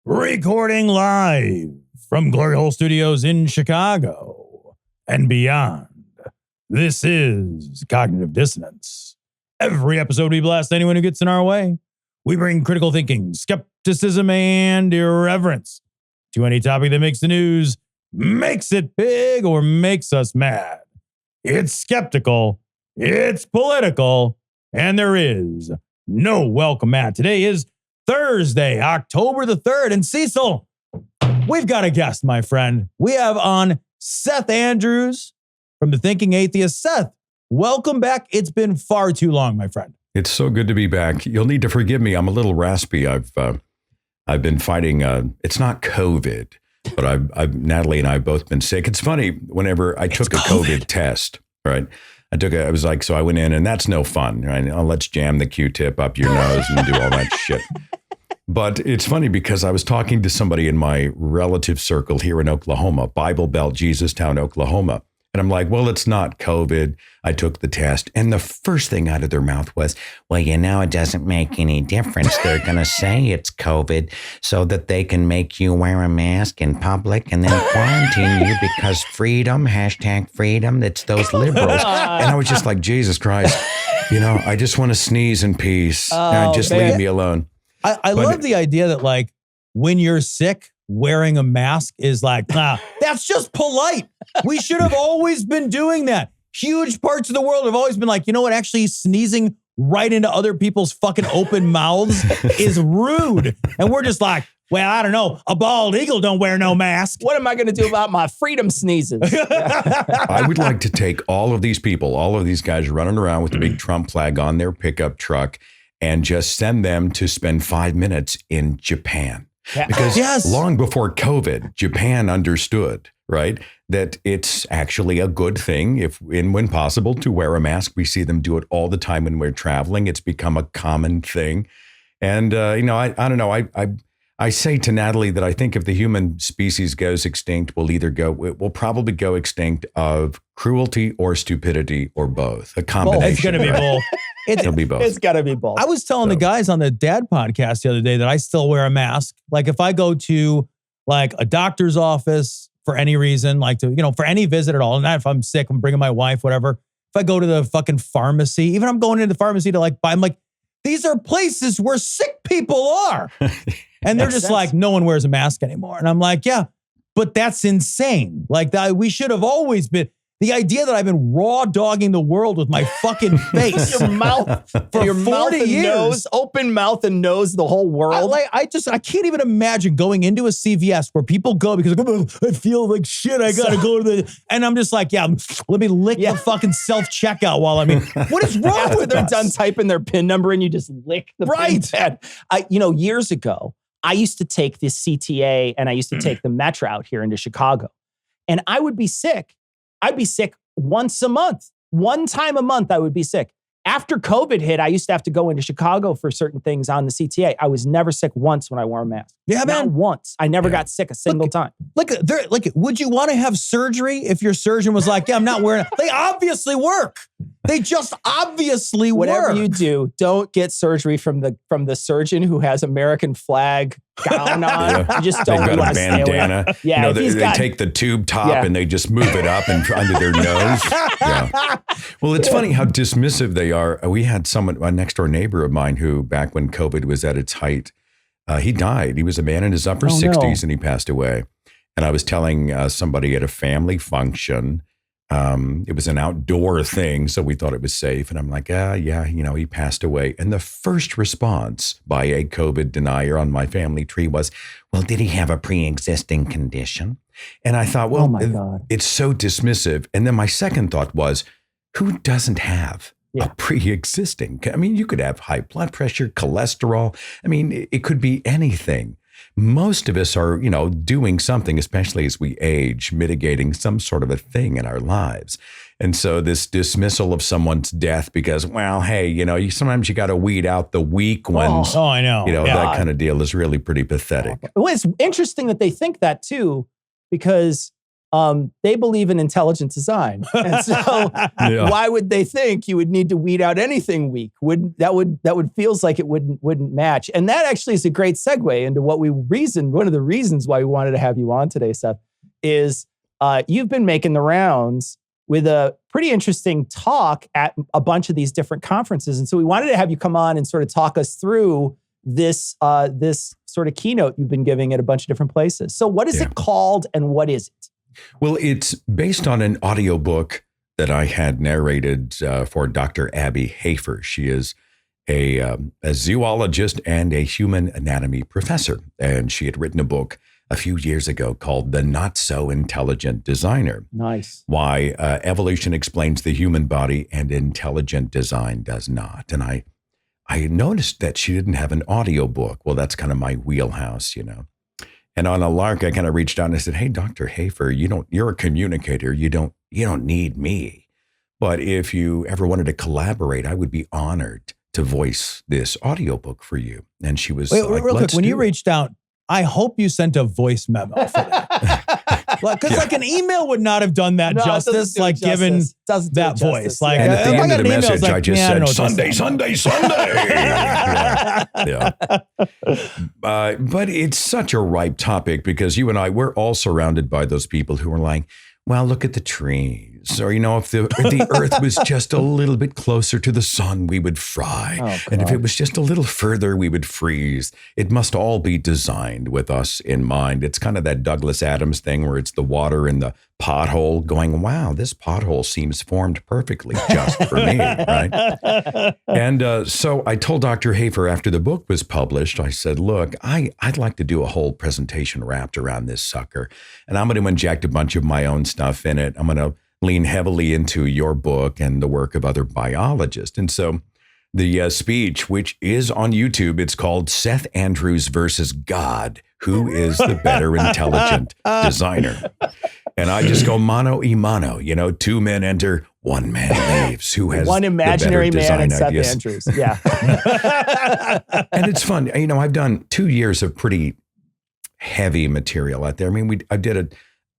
Recording live from Glory Hole Studios in Chicago and beyond. This is Cognitive Dissonance. Every episode we blast anyone who gets in our way. We bring critical thinking, skepticism, and irreverence to any topic that makes the news, makes it big, or makes us mad. It's skeptical, it's political, and there is no welcome mat. Today is Thursday, October the 3rd. And Cecil, we've got a guest, my friend. We have on Seth Andrews from the Thinking Atheist. Seth, welcome back. It's been far too long, my friend. It's so good to be back. You'll need to forgive me. I'm a little raspy. I've been fighting. It's not COVID, but I've Natalie and I have both been sick. It's funny. Whenever I took a COVID test, right? So I went in, and that's no fun, right? Oh, let's jam the Q-tip up your nose and do all that shit. But it's funny because I was talking to somebody in my relative circle here in Oklahoma, Bible Belt, Jesus Town, Oklahoma. And I'm like, well, it's not COVID. I took the test. And the first thing out of their mouth was, well, it doesn't make any difference. They're going to say it's COVID so that they can make you wear a mask in public and then quarantine you because freedom, #freedom, it's those liberals. And I was just like, Jesus Christ, I just want to sneeze in peace. Leave me alone. I love the idea that, like, when you're sick, wearing a mask is like, that's just polite. We should have always been doing that. Huge parts of the world have always been like, you know what? Actually sneezing right into other people's fucking open mouths is rude. And we're just like, well, I don't know. A bald eagle don't wear no mask. What am I going to do about my freedom sneezes? I would like to take all of these people, all of these guys running around with the big Trump flag on their pickup truck and just send them to spend 5 minutes in Japan. Because long before COVID, Japan understood, right, that it's actually a good thing when possible to wear a mask. We see them do it all the time when we're traveling. It's become a common thing. And, I don't know. I say to Natalie that I think if the human species goes extinct, we'll probably go extinct of cruelty or stupidity or both. A combination. It's going to be both. It'll be both. It's got to be both. I was telling the guys on the Dad podcast the other day that I still wear a mask. Like if I go to like a doctor's office for any reason, like for any visit at all, and not if I'm sick, I'm bringing my wife, whatever. If I go to the fucking pharmacy, even I'm going into the pharmacy to like buy, I'm like, these are places where sick people are. And they're just like, no one wears a mask anymore. And I'm like, yeah, but that's insane. Like we should have always been. The idea that I've been raw dogging the world with my fucking face, your mouth, for your 40 mouth and years, nose, open mouth and nose, the whole world. I can't even imagine going into a CVS where people go because I feel like shit. I gotta go to and I'm just like, let me lick the fucking self checkout while I'm in. What is wrong After with they're us? done typing their PIN number and you just lick the PIN pad. Years ago, I used to take the CTA and I used to take the Metro out here into Chicago, and I would be sick. I'd be sick once a month. One time a month, I would be sick. After COVID hit, I used to have to go into Chicago for certain things on the CTA. I was never sick once when I wore a mask. Yeah, man. Not once. I never got sick a single time. Would you want to have surgery if your surgeon was like, I'm not wearing it? They obviously work. They just obviously Whatever work. you do, don't get surgery from the surgeon who has American flag gown on. You just don't They've got want a to stay away. bandana. Yeah, they take the tube top and they just move it up and under their nose. Yeah. Well, it's funny how dismissive they are. We had a next door neighbor of mine who, back when COVID was at its height, he died. He was a man in his upper 60s and he passed away. And I was telling somebody at a family function, it was an outdoor thing, so we thought it was safe. And I'm like, he passed away. And the first response by a COVID denier on my family tree was, well, did he have a pre-existing condition? And I thought, well, it's so dismissive. And then my second thought was, who doesn't have a pre-existing? I mean, you could have high blood pressure, cholesterol. I mean, it could be anything. Most of us are, doing something, especially as we age, mitigating some sort of a thing in our lives. And so this dismissal of someone's death because, well, hey, sometimes you got to weed out the weak ones. Oh, I know. That kind of deal is really pretty pathetic. Well, it's interesting that they think that too, because they believe in intelligent design. And so why would they think you would need to weed out anything weak? That feels like it wouldn't match. And that actually is a great segue into one of the reasons why we wanted to have you on today, Seth, is you've been making the rounds with a pretty interesting talk at a bunch of these different conferences. And so we wanted to have you come on and sort of talk us through this sort of keynote you've been giving at a bunch of different places. So what is it called and what is it? Well, it's based on an audiobook that I had narrated for Dr. Abby Hafer. She is a zoologist and a human anatomy professor. And she had written a book a few years ago called The Not So Intelligent Designer. Nice. Why evolution explains the human body and intelligent design does not. And I noticed that she didn't have an audiobook. Well, that's kind of my wheelhouse, you know. And on a lark, I kind of reached out and I said, "Hey, Dr. Hafer, you're a communicator. You don't need me. But if you ever wanted to collaborate, I would be honored to voice this audiobook for you." And she was real quick, when you reached out, I hope you sent a voice memo for that. Because like an email would not have done that justice, like given that voice. Like, and at the end of the message, I just said, Sunday. But it's such a ripe topic because you and I, we're all surrounded by those people who are like, well, look at the trees. Or, you know, if the earth was just a little bit closer to the sun, we would fry. And if it was just a little further, we would freeze. It must all be designed with us in mind. It's kind of that Douglas Adams thing where it's the water in the pothole going, wow, this pothole seems formed perfectly just for me, right? And so I told Dr. Hafer after the book was published, I said, look, I'd like to do a whole presentation wrapped around this sucker. And I'm going to inject a bunch of my own stuff in it. I'm going to lean heavily into your book and the work of other biologists. And so the speech, which is on YouTube, it's called Seth Andrews versus God. Who is the better intelligent designer? And I just go mano y mano, you know, two men enter, one man leaves. Who has one imaginary man and Seth ideas? Andrews. Yeah. And it's fun. You know, I've done 2 years of pretty heavy material out there. I mean,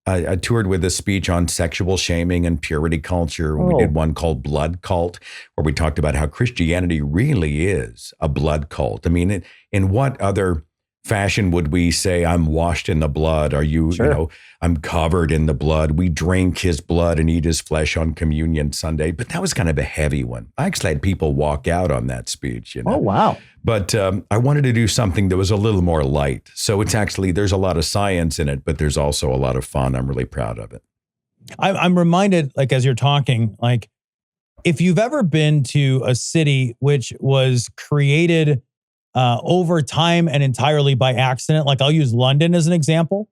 I toured with a speech on sexual shaming and purity culture. We did one called Blood Cult, where we talked about how Christianity really is a blood cult. I mean, in what other fashion would we say, I'm washed in the blood? Are you, you know, I'm covered in the blood. We drink his blood and eat his flesh on Communion Sunday. But that was kind of a heavy one. I actually had people walk out on that speech, you know. Oh, wow. But I wanted to do something that was a little more light. So it's actually, there's a lot of science in it, but there's also a lot of fun. I'm really proud of it. I'm reminded, like, as you're talking, like, if you've ever been to a city which was created over time and entirely by accident, like I'll use London as an example,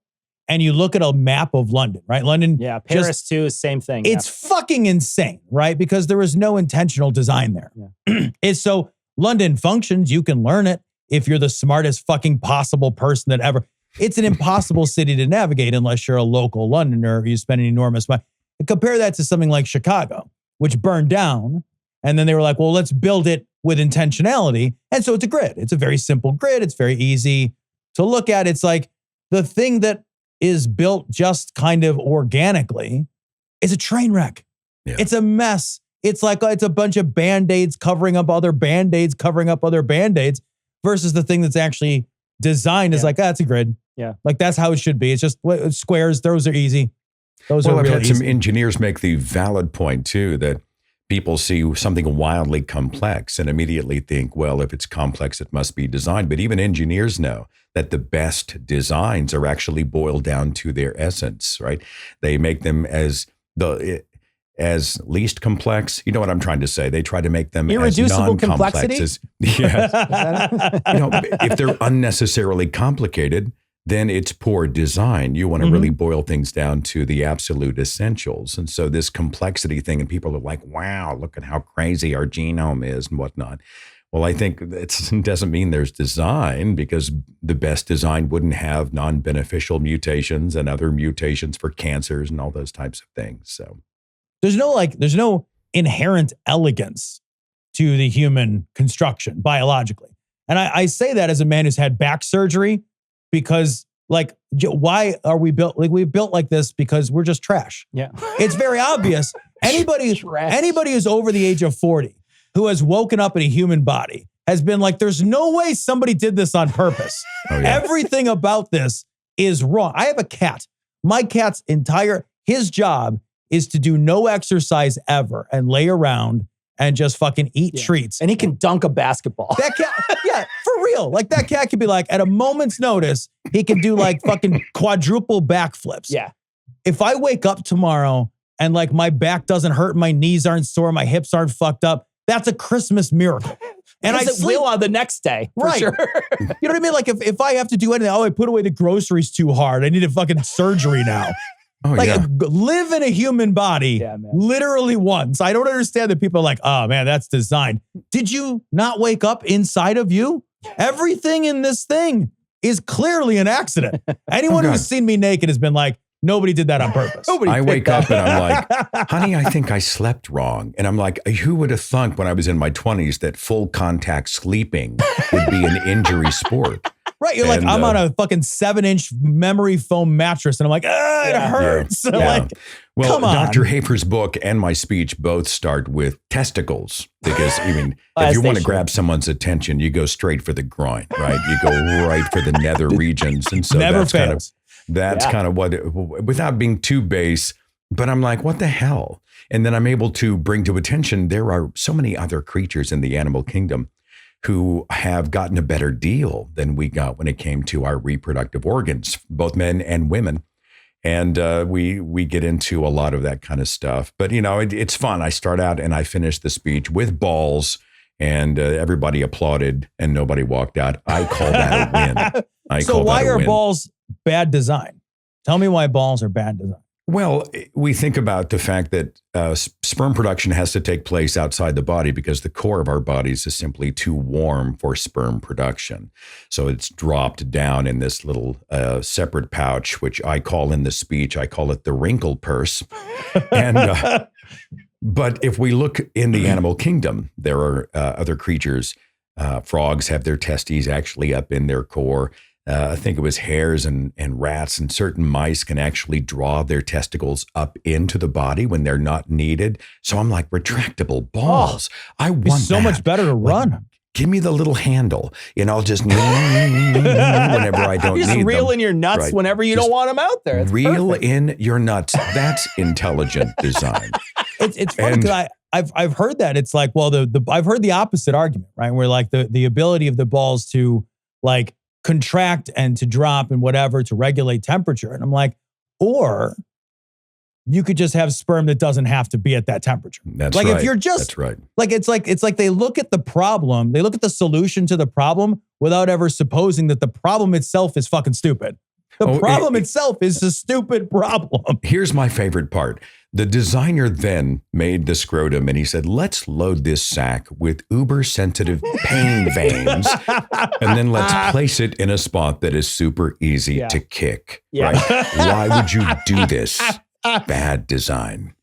and you look at a map of London, right? London. Yeah, Paris too, same thing. It's fucking insane, right? Because there was no intentional design there. Yeah. It's so London functions, you can learn it if you're the smartest fucking possible person that ever. It's an impossible city to navigate unless you're a local Londoner or you spend an enormous money. And compare that to something like Chicago, which burned down. And then they were like, well, let's build it with intentionality. And so it's a grid. It's a very simple grid. It's very easy to look at. It's like the thing that is built just kind of organically is a train wreck. Yeah. It's a mess. It's like, it's a bunch of Band-Aids covering up other Band-Aids, covering up other Band-Aids versus the thing that's actually designed is like, that's a grid. Yeah. Like that's how it should be. It's just squares. Those are easy. Those are I've really had some easy. engineers make the valid point too, that people see something wildly complex and immediately think, well, if it's complex, it must be designed. But even engineers know that the best designs are actually boiled down to their essence, right? They make them as least complex. You know what I'm trying to say? They try to make them irreducible as non-complex complexity. You know, if they're unnecessarily complicated, then it's poor design. You want to really boil things down to the absolute essentials. And so this complexity thing, and people are like, wow, look at how crazy our genome is and whatnot. Well, I think it doesn't mean there's design, because the best design wouldn't have non-beneficial mutations and other mutations for cancers and all those types of things. So there's no inherent elegance to the human construction biologically. And I say that as a man who's had back surgery, because like, why are we built? Like, we've built like this because we're just trash. Yeah. It's very obvious. Anybody who's over the age of 40 who has woken up in a human body has been like, there's no way somebody did this on purpose. Everything about this is wrong. I have a cat. My cat's his job is to do no exercise ever and lay around and just fucking eat treats. And he can dunk a basketball. That cat, for real. Like, that cat could be like, at a moment's notice, he can do like fucking quadruple backflips. Yeah. If I wake up tomorrow and like my back doesn't hurt, my knees aren't sore, my hips aren't fucked up, that's a Christmas miracle. And I will on the next day, for sure. You know what I mean? Like, if I have to do anything, I put away the groceries too hard. I need a fucking surgery now. Live in a human body literally once. I don't understand that people are like, oh man, that's designed. Did you not wake up inside of you? Everything in this thing is clearly an accident. Anyone who's seen me naked has been like, nobody did that on purpose. I wake up and I'm like, honey, I think I slept wrong. And I'm like, who would have thunk when I was in my 20s that full contact sleeping would be an injury sport? Right. You're like, I'm on a fucking 7-inch memory foam mattress. And I'm like, it hurts. Like, well, come on. Dr. Hafer's book and my speech both start with testicles. Because even if you want to grab someone's attention, you go straight for the groin, right? You go right for the nether regions. And so never fails. That's kind of what, without being too base, but I'm like, what the hell? And then I'm able to bring to attention, there are so many other creatures in the animal kingdom who have gotten a better deal than we got when it came to our reproductive organs, both men and women. And we get into a lot of that kind of stuff. But, you know, it's fun. I start out and I finish the speech with balls, and everybody applauded and nobody walked out. I call that a win. So why are balls bad design? Tell me why balls are bad design. Well, we think about the fact that sperm production has to take place outside the body because the core of our bodies is simply too warm for sperm production. So it's dropped down in this little separate pouch, which I call in the speech, I call it the wrinkle purse. And but if we look in the animal kingdom, there are other creatures. Frogs have their testes actually up in their core. I think it was hares and rats and certain mice can actually draw their testicles up into the body when they're not needed. So I'm like, retractable balls. I want it's so much better to run. Give me the little handle and I'll just whenever I don't need them. Just reel in your nuts whenever you don't want them out there. It's reel perfect. in your nuts. That's intelligent design. It's funny because I've heard that. It's like, well, I've heard the opposite argument, right? Where like the ability of the balls to like contract and to drop and whatever to regulate temperature. And I'm like, or you could just have sperm that doesn't have to be at that temperature. That's like right. If you're just that's right. Like it's like they look at the problem, they look at the solution to the problem without ever supposing that the problem itself is fucking stupid. The problem itself is a stupid problem. Here's my favorite part. The designer then made the scrotum and he said, let's load this sack with uber sensitive pain veins and then let's place it in a spot that is super easy to kick. Right? Why would you do this? Bad design.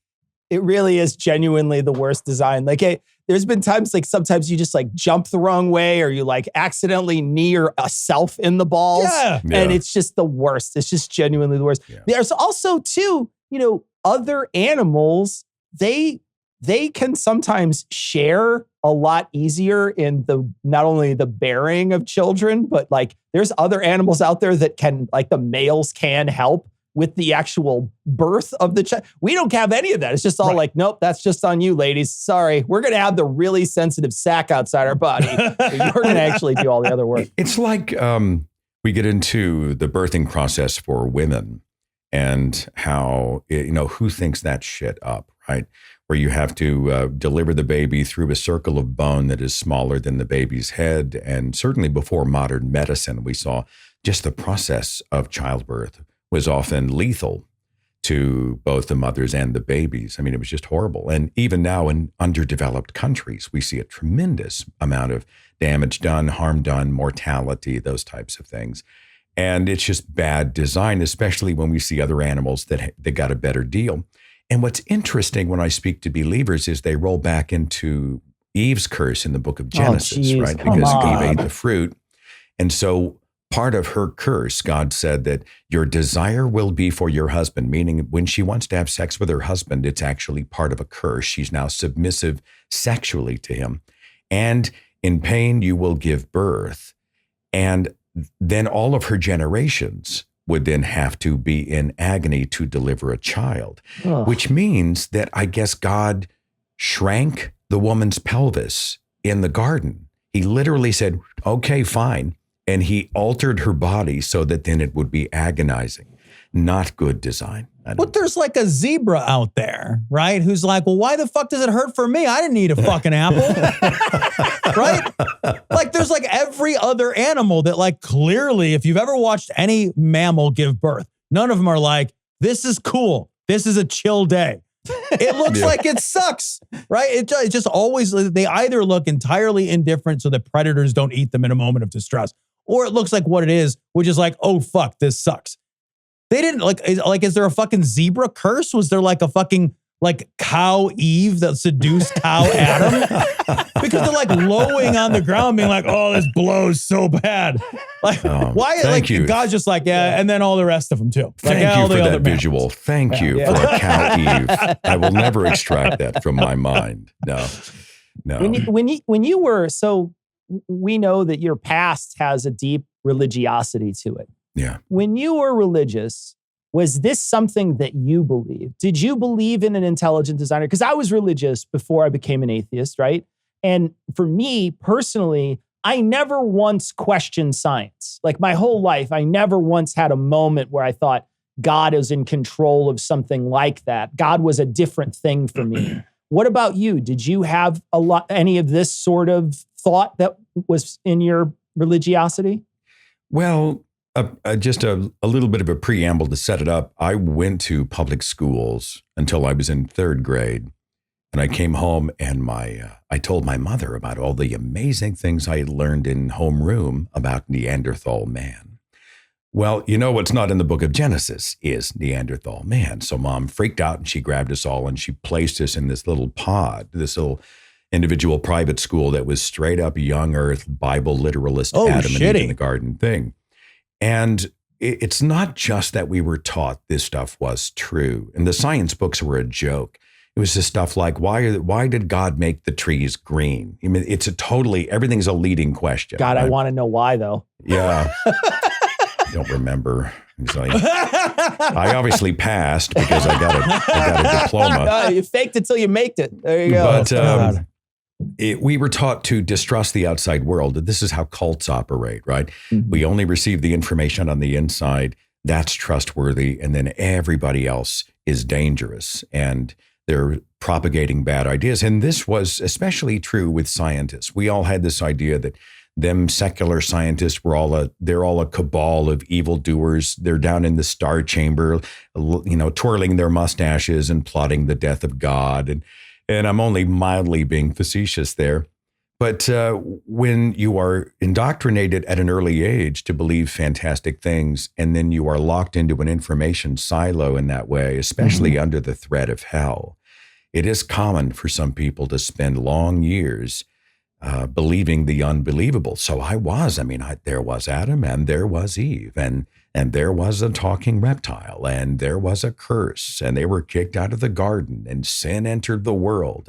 It really is genuinely the worst design. Like, there's been times like sometimes you just like jump the wrong way or you like accidentally knee yourself in the balls. And it's just the worst. It's just genuinely the worst. Yeah. There's also too, you know, other animals, they can sometimes share a lot easier in the not only the bearing of children, but like there's other animals out there that can, like the males can help with the actual birth of the child. We don't have any of that. It's just all like, nope, that's just on you, ladies. Sorry. We're going to have the really sensitive sac outside our body. You're going to actually do all the other work. It's like we get into the birthing process for women and how, you know, who thinks that shit up, right? Where you have to deliver the baby through a circle of bone that is smaller than the baby's head. And certainly before modern medicine, we saw just the process of childbirth was often lethal to both the mothers and the babies. I mean, it was just horrible. And even now in underdeveloped countries, we see a tremendous amount of damage done, harm done, mortality, those types of things. And it's just bad design, especially when we see other animals that got a better deal. And what's interesting when I speak to believers is they roll back into Eve's curse in the book of Genesis, right? Because Eve ate the fruit. And so part of her curse, God said that your desire will be for your husband, meaning when she wants to have sex with her husband, it's actually part of a curse. She's now submissive sexually to him. And in pain, you will give birth. And then all of her generations would then have to be in agony to deliver a child, which means that I guess God shrank the woman's pelvis in the garden. He literally said, okay, fine. And he altered her body so that then it would be agonizing. Not good design. But there's like a zebra out there, right? Who's like, well, why the fuck does it hurt for me? I didn't eat a fucking apple. Right? Like there's like every other animal that like clearly, if you've ever watched any mammal give birth, none of them are like, this is cool. This is a chill day. It looks like it sucks, right? It just always, they either look entirely indifferent so that predators don't eat them in a moment of distress, or it looks like what it is, which is like, oh, fuck, this sucks. They didn't is there a fucking zebra curse? Was there like a fucking like cow Eve that seduced cow Adam? Because they're like lowing on the ground being like, oh, this blows so bad. Like, why? Like you. God's just like, yeah, and then all the rest of them too. Like, Thank you for that visual. Thank you for a cow Eve. I will never extract that from my mind. No. When you were, so we know that your past has a deep religiosity to it. Yeah. When you were religious, was this something that you believed? Did you believe in an intelligent designer? Because I was religious before I became an atheist, right? And for me personally, I never once questioned science. Like my whole life, I never once had a moment where I thought God is in control of something like that. God was a different thing for me. What about you? Did you have any of this sort of thought that was in your religiosity? Well, just a little bit of a preamble to set it up. I went to public schools until I was in third grade. And I came home and I told my mother about all the amazing things I had learned in homeroom about Neanderthal man. Well, you know what's not in the book of Genesis is Neanderthal man. So Mom freaked out and she grabbed us all and she placed us in this little pod, this little individual private school that was straight up young earth, Bible literalist, Adam and Eve in the garden thing. And it's not just that we were taught this stuff was true. And the science books were a joke. It was just stuff like, why did God make the trees green? I mean, it's everything's a leading question. God, right? I want to know why, though. Yeah. I don't remember. I obviously passed because I got a diploma. You faked it till you maked it. There you go. But we were taught to distrust the outside world. This is how cults operate, right? Mm-hmm. We only receive the information on the inside. That's trustworthy. And then everybody else is dangerous. And they're propagating bad ideas. And this was especially true with scientists. We all had this idea that them secular scientists they're all a cabal of evildoers. They're down in the star chamber, twirling their mustaches and plotting the death of God. And I'm only mildly being facetious there. But when you are indoctrinated at an early age to believe fantastic things, and then you are locked into an information silo in that way, especially under the threat of hell, it is common for some people to spend long years believing the unbelievable. So there was Adam and there was Eve and there was a talking reptile and there was a curse and they were kicked out of the garden and sin entered the world.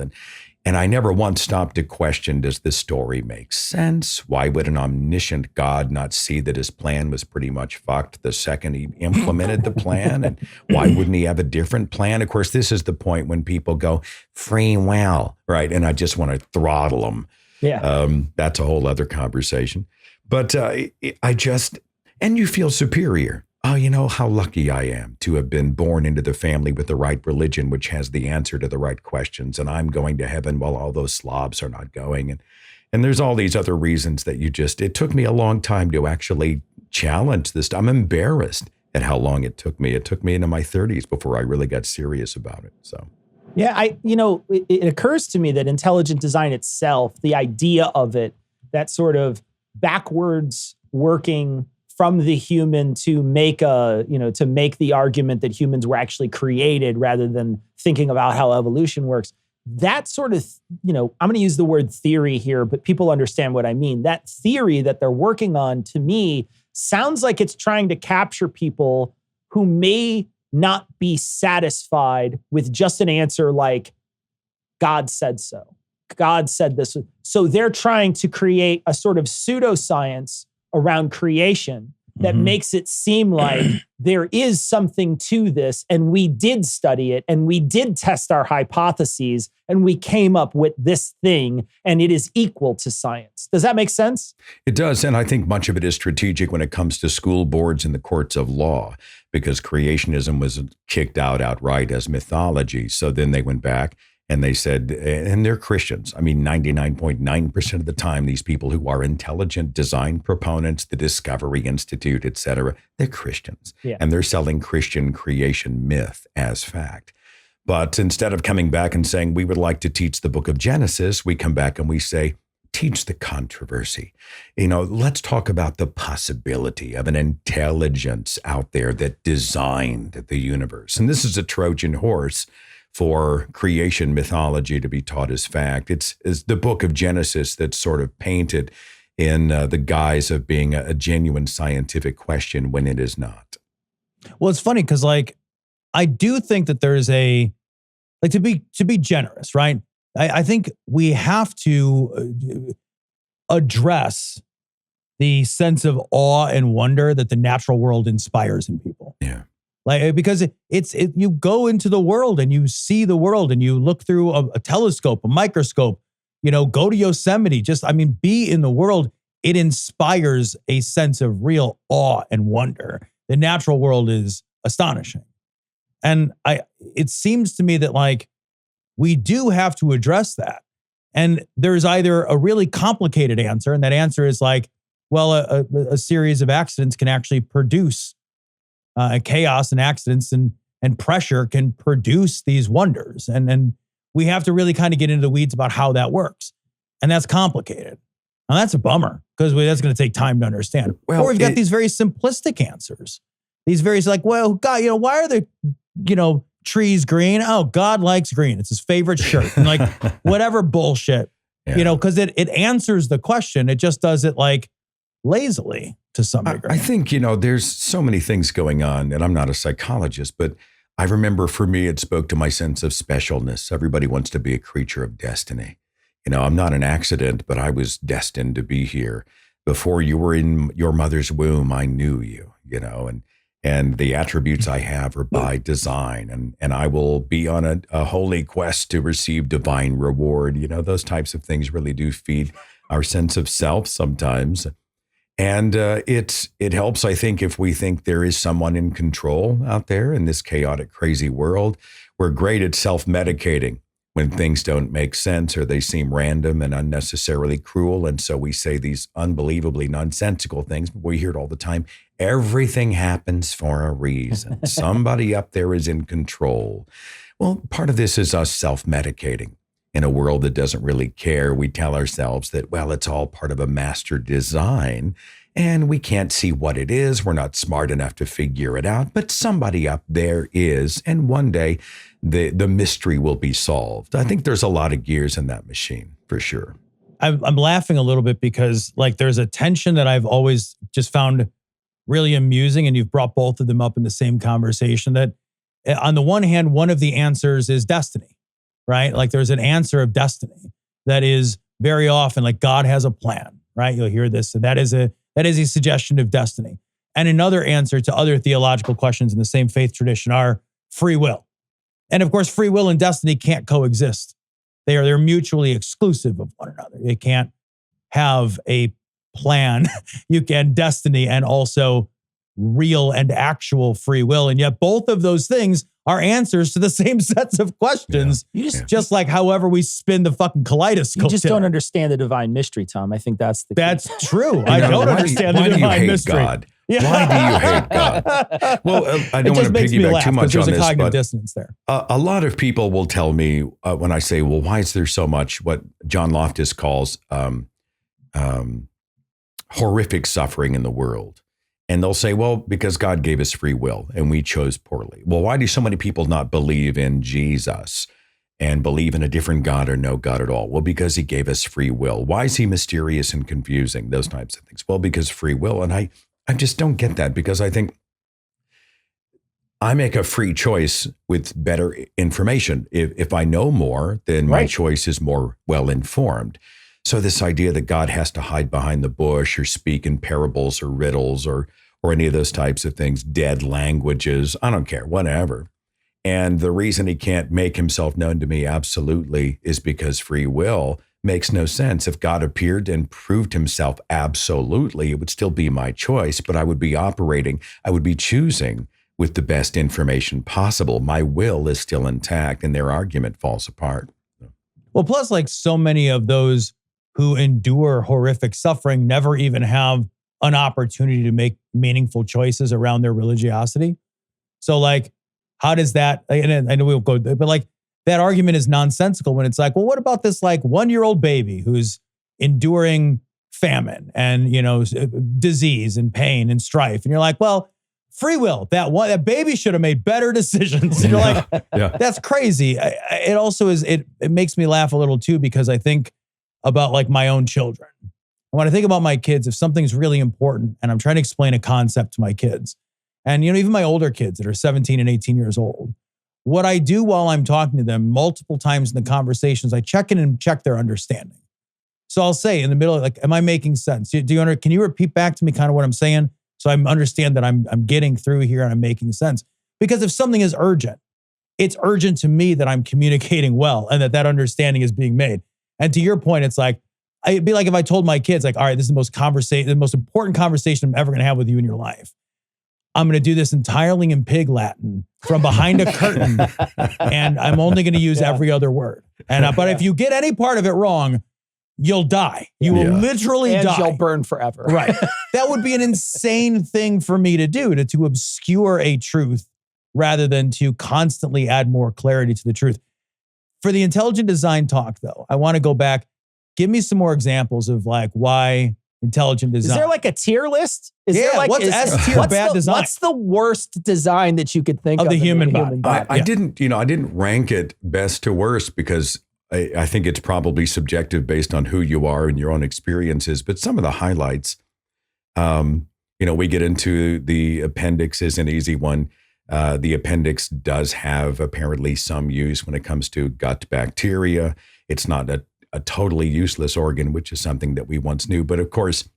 And I never once stopped to question, does this story make sense? Why would an omniscient God not see that his plan was pretty much fucked the second he implemented the plan? And why wouldn't he have a different plan? Of course, this is the point when people go, free will, right? And I just want to throttle them. Yeah. That's a whole other conversation. But and you feel superior. Oh, you know how lucky I am to have been born into the family with the right religion, which has the answer to the right questions. And I'm going to heaven while all those slobs are not going. And there's all these other reasons that it took me a long time to actually challenge this. I'm embarrassed at how long it took me. It took me into my 30s before I really got serious about it. So. Yeah, it occurs to me that intelligent design itself, the idea of it, that sort of backwards working from the human to make the argument that humans were actually created rather than thinking about how evolution works. That sort of, I'm going to use the word theory here, but people understand what I mean. That theory that they're working on, to me, sounds like it's trying to capture people who may not be satisfied with just an answer like, God said so. God said this. So they're trying to create a sort of pseudoscience around creation that makes it seem like there is something to this, and we did study it, and we did test our hypotheses, and we came up with this thing, and it is equal to science. Does that make sense? It does, and I think much of it is strategic when it comes to school boards and the courts of law, because creationism was kicked out outright as mythology. So then they went back and they said, and they're Christians. I mean, 99.9% of the time, these people who are intelligent design proponents, the Discovery Institute, et cetera, they're Christians. Yeah. And they're selling Christian creation myth as fact. But instead of coming back and saying, we would like to teach the book of Genesis, we come back and we say, teach the controversy. Let's talk about the possibility of an intelligence out there that designed the universe. And this is a Trojan horse for creation mythology to be taught as fact. It's the book of Genesis that's sort of painted in the guise of being a genuine scientific question when it is not. Well, it's funny because I do think that there's to be generous, right? I think we have to address the sense of awe and wonder that the natural world inspires in people. Yeah. Because you go into the world and you see the world and you look through a telescope, a microscope, go to Yosemite, be in the world. It inspires a sense of real awe and wonder. The natural world is astonishing. And it seems to me that we do have to address that. And there's either a really complicated answer, and that answer is a series of accidents can actually produce chaos and accidents and pressure can produce these wonders. And we have to really kind of get into the weeds about how that works. And that's complicated. Now that's a bummer because that's going to take time to understand. Well, or we've got these very simplistic answers. These very God, why are the, trees green? Oh, God likes green. It's his favorite shirt. And whatever bullshit, because it answers the question. It just does it lazily to some degree. I think, there's so many things going on, and I'm not a psychologist, but I remember for me, it spoke to my sense of specialness. Everybody wants to be a creature of destiny. I'm not an accident, but I was destined to be here. Before you were in your mother's womb, I knew you, and the attributes I have are by design, and I will be on a holy quest to receive divine reward. Those types of things really do feed our sense of self sometimes. And it helps, I think, if we think there is someone in control out there in this chaotic, crazy world. We're great at self-medicating when things don't make sense or they seem random and unnecessarily cruel. And so we say these unbelievably nonsensical things, but we hear it all the time. Everything happens for a reason. Somebody up there is in control. Well, part of this is us self-medicating. In a world that doesn't really care, we tell ourselves that, it's all part of a master design and we can't see what it is. We're not smart enough to figure it out, but somebody up there is. And one day the mystery will be solved. I think there's a lot of gears in that machine for sure. I'm laughing a little bit because there's a tension that I've always just found really amusing. And you've brought both of them up in the same conversation that on the one hand, one of the answers is destiny. Right? There's an answer of destiny that is very often God has a plan, right? You'll hear this. So that is a suggestion of destiny. And another answer to other theological questions in the same faith tradition are free will. And of course, free will and destiny can't coexist. They're mutually exclusive of one another. You can't have a plan. You can destiny and also real and actual free will. And yet both of those things are answers to the same sets of questions. You just like however we spin the fucking kaleidoscope. You just don't understand the divine mystery, Tom. I think that's the key. That's true. I don't understand the divine mystery. God? Yeah. Why do you hate God? Well, I don't want to piggyback too much on this, there's a cognitive but dissonance there. A lot of people will tell me when I say, well, why is there so much what John Loftus calls horrific suffering in the world? And they'll say, well, because God gave us free will and we chose poorly. Well, why do so many people not believe in Jesus and believe in a different God or no God at all? Well, because he gave us free will. Why is he mysterious and confusing? Those types of things. Well, because free will. And I I just don't get that, because I think I make a free choice with better information. If I know more, then my choice is more well-informed. So this idea that God has to hide behind the bush or speak in parables or riddles or any of those types of things, dead languages, I don't care, whatever. And the reason he can't make himself known to me absolutely is because free will makes no sense. If God appeared and proved himself absolutely, it would still be my choice, but I would be choosing with the best information possible. My will is still intact and their argument falls apart. Well, plus like so many of those who endure horrific suffering never even have an opportunity to make meaningful choices around their religiosity. So like, how does that, and I know we'll go, but like that argument is nonsensical when it's like, well, what about this like 1-year-old baby who's enduring famine and, disease and pain and strife. And you're like, well, free will, that baby should have made better decisions. And you're like, that's crazy. It also is, it makes me laugh a little too, because I think about like my own children. When I think about my kids, if something's really important and I'm trying to explain a concept to my kids, and even my older kids that are 17 and 18 years old, what I do while I'm talking to them multiple times in the conversations, I check in and check their understanding. So I'll say in the middle, like, am I making sense? Can you repeat back to me kind of what I'm saying? So I understand that I'm getting through here and I'm making sense. Because if something is urgent, it's urgent to me that I'm communicating well and that understanding is being made. And to your point, it's like, it'd be like if I told my kids, like, all right, this is the most important conversation I'm ever going to have with you in your life. I'm going to do this entirely in pig Latin from behind a curtain, and I'm only going to use every other word. And but if you get any part of it wrong, you'll die. You will literally die. And you'll burn forever. Right. That would be an insane thing for me to do, to obscure a truth rather than to constantly add more clarity to the truth. For the intelligent design talk, though, I want to go back. Give me some more examples of like why intelligent design. Is there like a tier list? What's S tier bad design? What's the worst design that you could think of the human body? I didn't rank it best to worst because I think it's probably subjective based on who you are and your own experiences. But some of the highlights, we get into the appendix is an easy one. The appendix does have apparently some use when it comes to gut bacteria. It's not a totally useless organ, which is something that we once knew. But of course,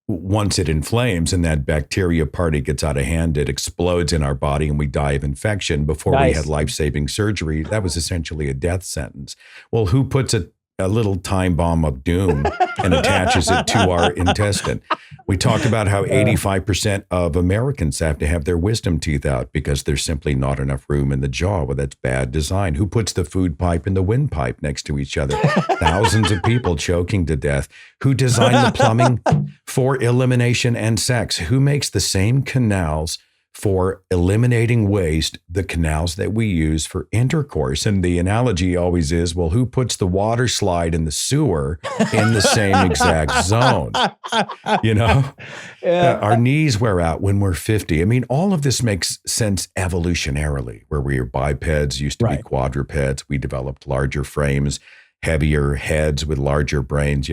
once it inflames and that bacteria party gets out of hand, it explodes in our body and we die of infection. Before we had life-saving surgery, that was essentially a death sentence. Well, who puts a little time bomb of doom and attaches it to our intestine? We talked about how 85% of Americans have to have their wisdom teeth out because there's simply not enough room in the jaw. Well, that's bad design. Who puts the food pipe and the windpipe next to each other? Thousands of people choking to death. Who designed the plumbing for elimination and sex? Who makes the same canals for eliminating waste, the canals that we use for intercourse? And the analogy always is, well, who puts the water slide and the sewer in the same exact zone? Our knees wear out when we're 50. I mean, all of this makes sense evolutionarily, where we are bipeds, used to be quadrupeds. We developed larger frames, heavier heads with larger brains,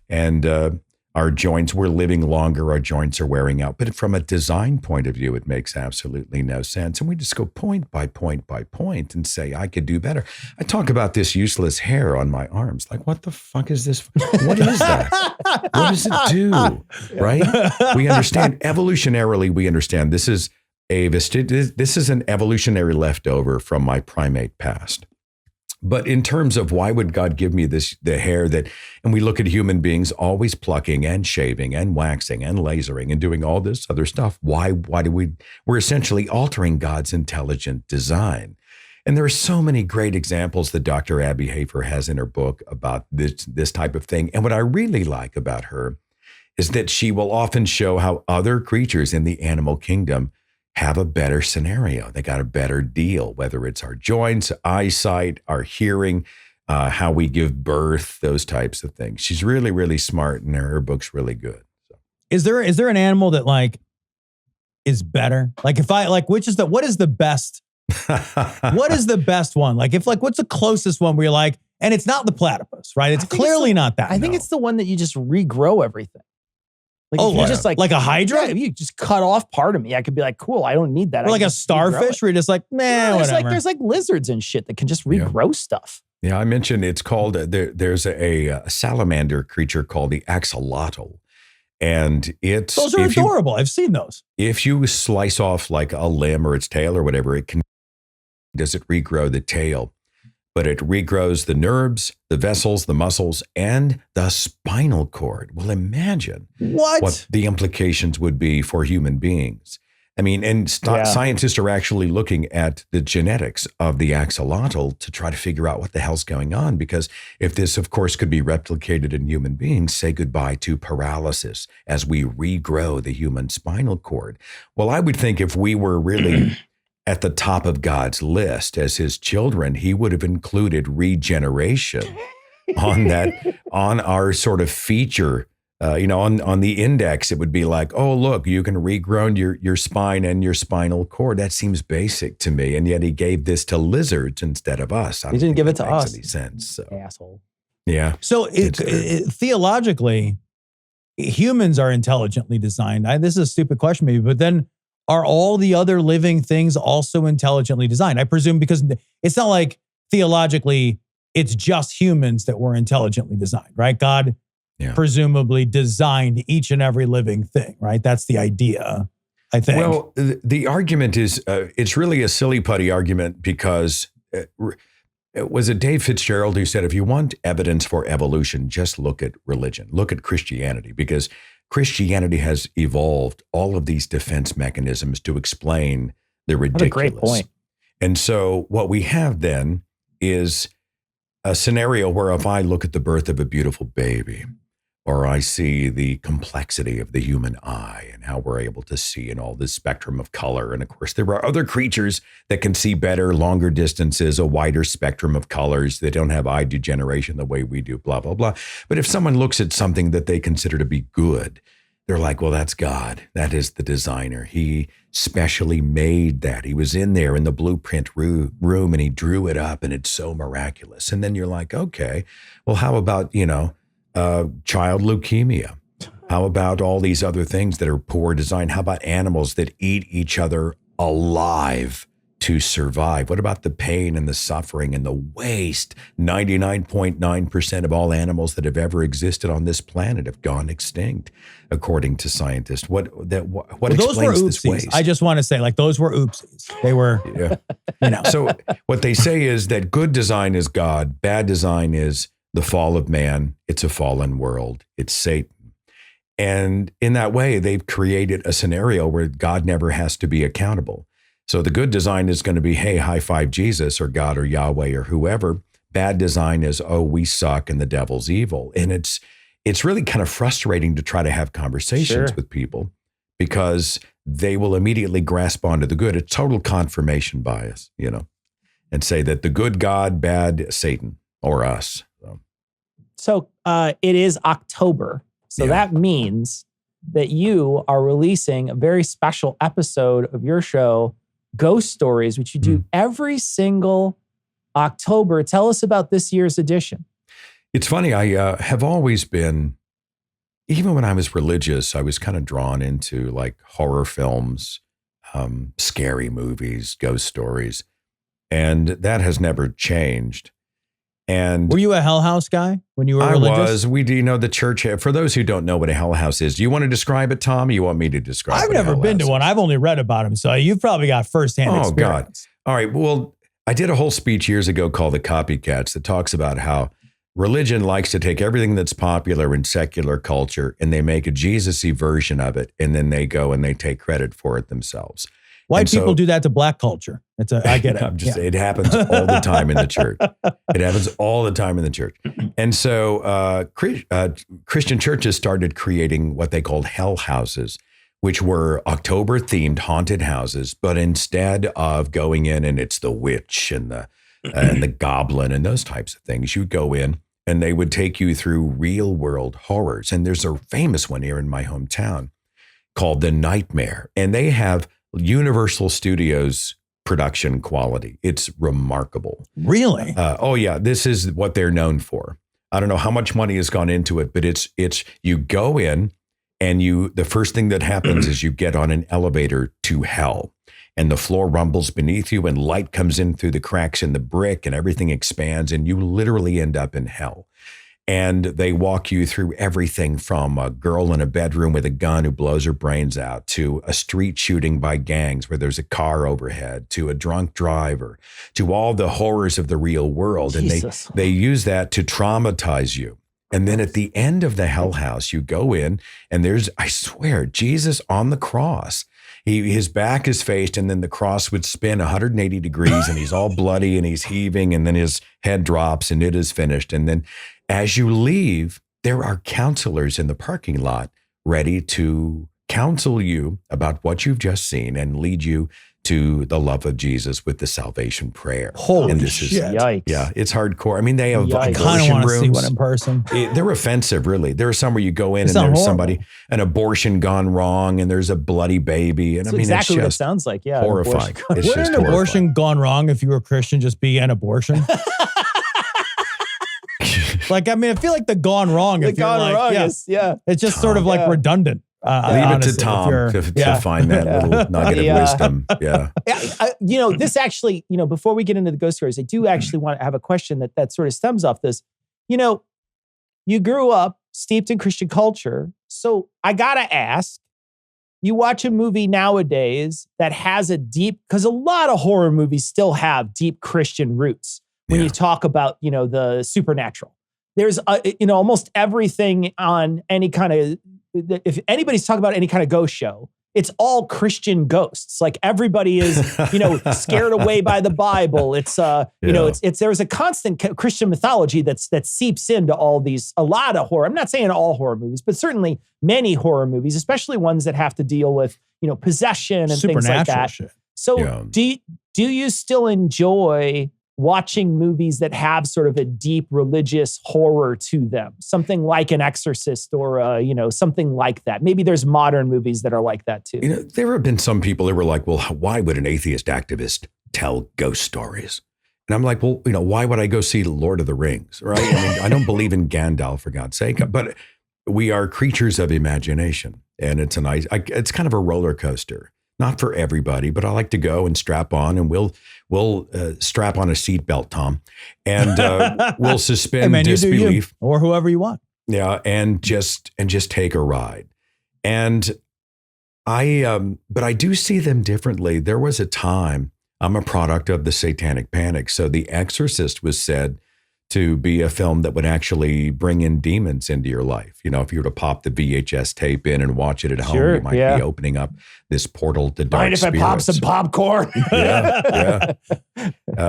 and our joints, we're living longer, our joints are wearing out. But from a design point of view, it makes absolutely no sense. And we just go point by point by point and say, I could do better. I talk about this useless hair on my arms. Like, what the fuck is this? What is that? What does it do? Right? We understand, evolutionarily, we understand this is an evolutionary leftover from my primate past. But in terms of why would God give me the hair and we look at human beings always plucking and shaving and waxing and lasering and doing all this other stuff. Why we're essentially altering God's intelligent design. And there are so many great examples that Dr. Abby Hafer has in her book about this type of thing. And what I really like about her is that she will often show how other creatures in the animal kingdom have a better scenario. They got a better deal, whether it's our joints, eyesight, our hearing, how we give birth, those types of things. She's really, really smart, and her book's really good. So. Is there an animal that like is better? Like what is the best? What is the best one? Like what's the closest one where you're like, and it's not the platypus, right? It's clearly not that. I think it's the one that you just regrow everything. Like a hydra? Yeah, if you just cut off part of me, I could be like, cool, I don't need that. Or like a starfish where you're just like, whatever. There's like lizards and shit that can just regrow stuff. Yeah, I mentioned it's called, there's a salamander creature called the axolotl. And those are adorable. I've seen those. If you slice off like a limb or its tail or whatever, does it regrow the tail? But it regrows the nerves, the vessels, the muscles, and the spinal cord. Well, imagine what the implications would be for human beings. I mean, and scientists are actually looking at the genetics of the axolotl to try to figure out what the hell's going on. Because if this, of course, could be replicated in human beings, say goodbye to paralysis as we regrow the human spinal cord. Well, I would think if we were really at the top of God's list as his children, he would have included regeneration on our sort of feature. On the index, it would be like, oh, look, you can regrow your spine and your spinal cord. That seems basic to me. And yet he gave this to lizards instead of us. He didn't give it to us. Makes any sense. So. Asshole. Yeah. So theologically, humans are intelligently designed. This is a stupid question maybe, but then are all the other living things also intelligently designed? I presume because it's not like theologically, it's just humans that were intelligently designed, right? God presumably designed each and every living thing, right? That's the idea, I think. Well, the argument is, it's really a silly putty argument because was it Dave Fitzgerald who said, if you want evidence for evolution, just look at religion, look at Christianity, because Christianity has evolved all of these defense mechanisms to explain the ridiculous. What a great point. And so what we have then is a scenario where if I look at the birth of a beautiful baby, or I see the complexity of the human eye and how we're able to see in all this spectrum of color. And of course, there are other creatures that can see better, longer distances, a wider spectrum of colors. They don't have eye degeneration the way we do, blah, blah, blah. But if someone looks at something that they consider to be good, they're like, well, that's God. That is the designer. He specially made that. He was in there in the blueprint room and he drew it up and it's so miraculous. And then you're like, okay, well, how about, child leukemia? How about all these other things that are poor design? How about animals that eat each other alive to survive? What about the pain and the suffering and the waste? 99.9% of all animals that have ever existed on this planet have gone extinct, according to scientists. What explains this waste? I just want to say, those were oopsies. They were, So what they say is that good design is God, bad design is the fall of man. It's a fallen world. It's Satan. And in that way, they've created a scenario where God never has to be accountable. So the good design is going to be, hey, high five Jesus or God or Yahweh or whoever. Bad design is, oh, we suck and the devil's evil. And it's really kind of frustrating to try to have conversations with people because they will immediately grasp onto the good. It's total confirmation bias, and say that the good God, bad Satan or us. So it is October. So that means that you are releasing a very special episode of your show, Ghost Stories, which you do every single October. Tell us about this year's edition. It's funny. I have always been, even when I was religious, I was kind of drawn into horror films, scary movies, ghost stories. And that has never changed. And were you a Hell House guy when you were religious? I was. We do the church. For those who don't know what a Hell House is, do you want to describe it, Tom? Or you want me to describe it? I've never been to one. I've only read about them. So you've probably got firsthand experience. God. All right. Well, I did a whole speech years ago called The Copycats that talks about how religion likes to take everything that's popular in secular culture and they make a Jesus-y version of it. And then they go and they take credit for it themselves. White people do that to black culture. I get it. It happens all the time in the church. It happens all the time in the church. And so Christian churches started creating what they called hell houses, which were October-themed haunted houses. But instead of going in and it's the witch and the goblin and those types of things, you go in and they would take you through real-world horrors. And there's a famous one here in my hometown called The Nightmare. And they have Universal Studios production quality. It's remarkable. Really? Oh yeah. This is what they're known for. I don't know how much money has gone into it, but it's you go in And the first thing that happens is you get on an elevator to hell, and the floor rumbles beneath you and light comes in through the cracks in the brick and everything expands and you literally end up in hell. And they walk you through everything from a girl in a bedroom with a gun who blows her brains out, to a street shooting by gangs where there's a car overhead, to a drunk driver, to all the horrors of the real world. Jesus. And they use that to traumatize you. And then at the end of the hell house, you go in and there's, I swear, Jesus on the cross. His back is faced, and then the cross would spin 180 degrees and he's all bloody and he's heaving, and then his head drops and it is finished. And then as you leave, there are counselors in the parking lot ready to counsel you about what you've just seen and lead you to the love of Jesus with the salvation prayer. Holy shit. Yikes. Yeah, it's hardcore. I mean, they have Yikes. I kind of abortion want to see rooms. one in person. They're offensive, really. There are some where you go in It's and not there's horrible. an abortion gone wrong, and there's a bloody baby. And That's I mean, exactly what it it's just sounds like. Yeah. an horrifying. abortion. It's Wouldn't just an abortion horrifying. gone wrong if you were a Christian just be an abortion? Like, I mean, I feel like the gone wrong. The If you're gone like, wrong yeah, is, yeah. it's just sort of like Yeah. redundant. Leave honestly, it to Tom if you're- to find that little nugget of Yeah. wisdom. Yeah. This actually, before we get into the ghost stories, I do actually want to have a question that sort of stems off this. You grew up steeped in Christian culture. So I got to ask, you watch a movie nowadays that has because a lot of horror movies still have deep Christian roots when Yeah. you talk about, the supernatural. There's, almost everything on any kind of, if anybody's talking about any kind of ghost show, it's all Christian ghosts. Like everybody is, scared away by the Bible. It's, there's a constant Christian mythology that seeps into a lot of horror. I'm not saying all horror movies, but certainly many horror movies, especially ones that have to deal with, possession and things like supernatural that. shit. So Yeah. do you still enjoy watching movies that have sort of a deep religious horror to them? Something like An Exorcist or, something like that. Maybe there's modern movies that are like that too. There have been some people that were like, well, why would an atheist activist tell ghost stories? And I'm like, well, why would I go see Lord of the Rings, right? I mean, I don't believe in Gandalf, for God's sake, but we are creatures of imagination. And it's it's kind of a roller coaster. Not for everybody, but I like to go and strap on, and we'll strap on a seatbelt, Tom, and we'll suspend Hey man, you do you, disbelief. or whoever you want. Yeah, and just take a ride. And but I do see them differently. There was a time, I'm a product of the Satanic Panic. So The Exorcist was said to be a film that would actually bring in demons into your life. If you were to pop the VHS tape in and watch it at home, Sure, you might yeah. be opening up this portal to dark Mind if I spirits. pop some popcorn? Yeah.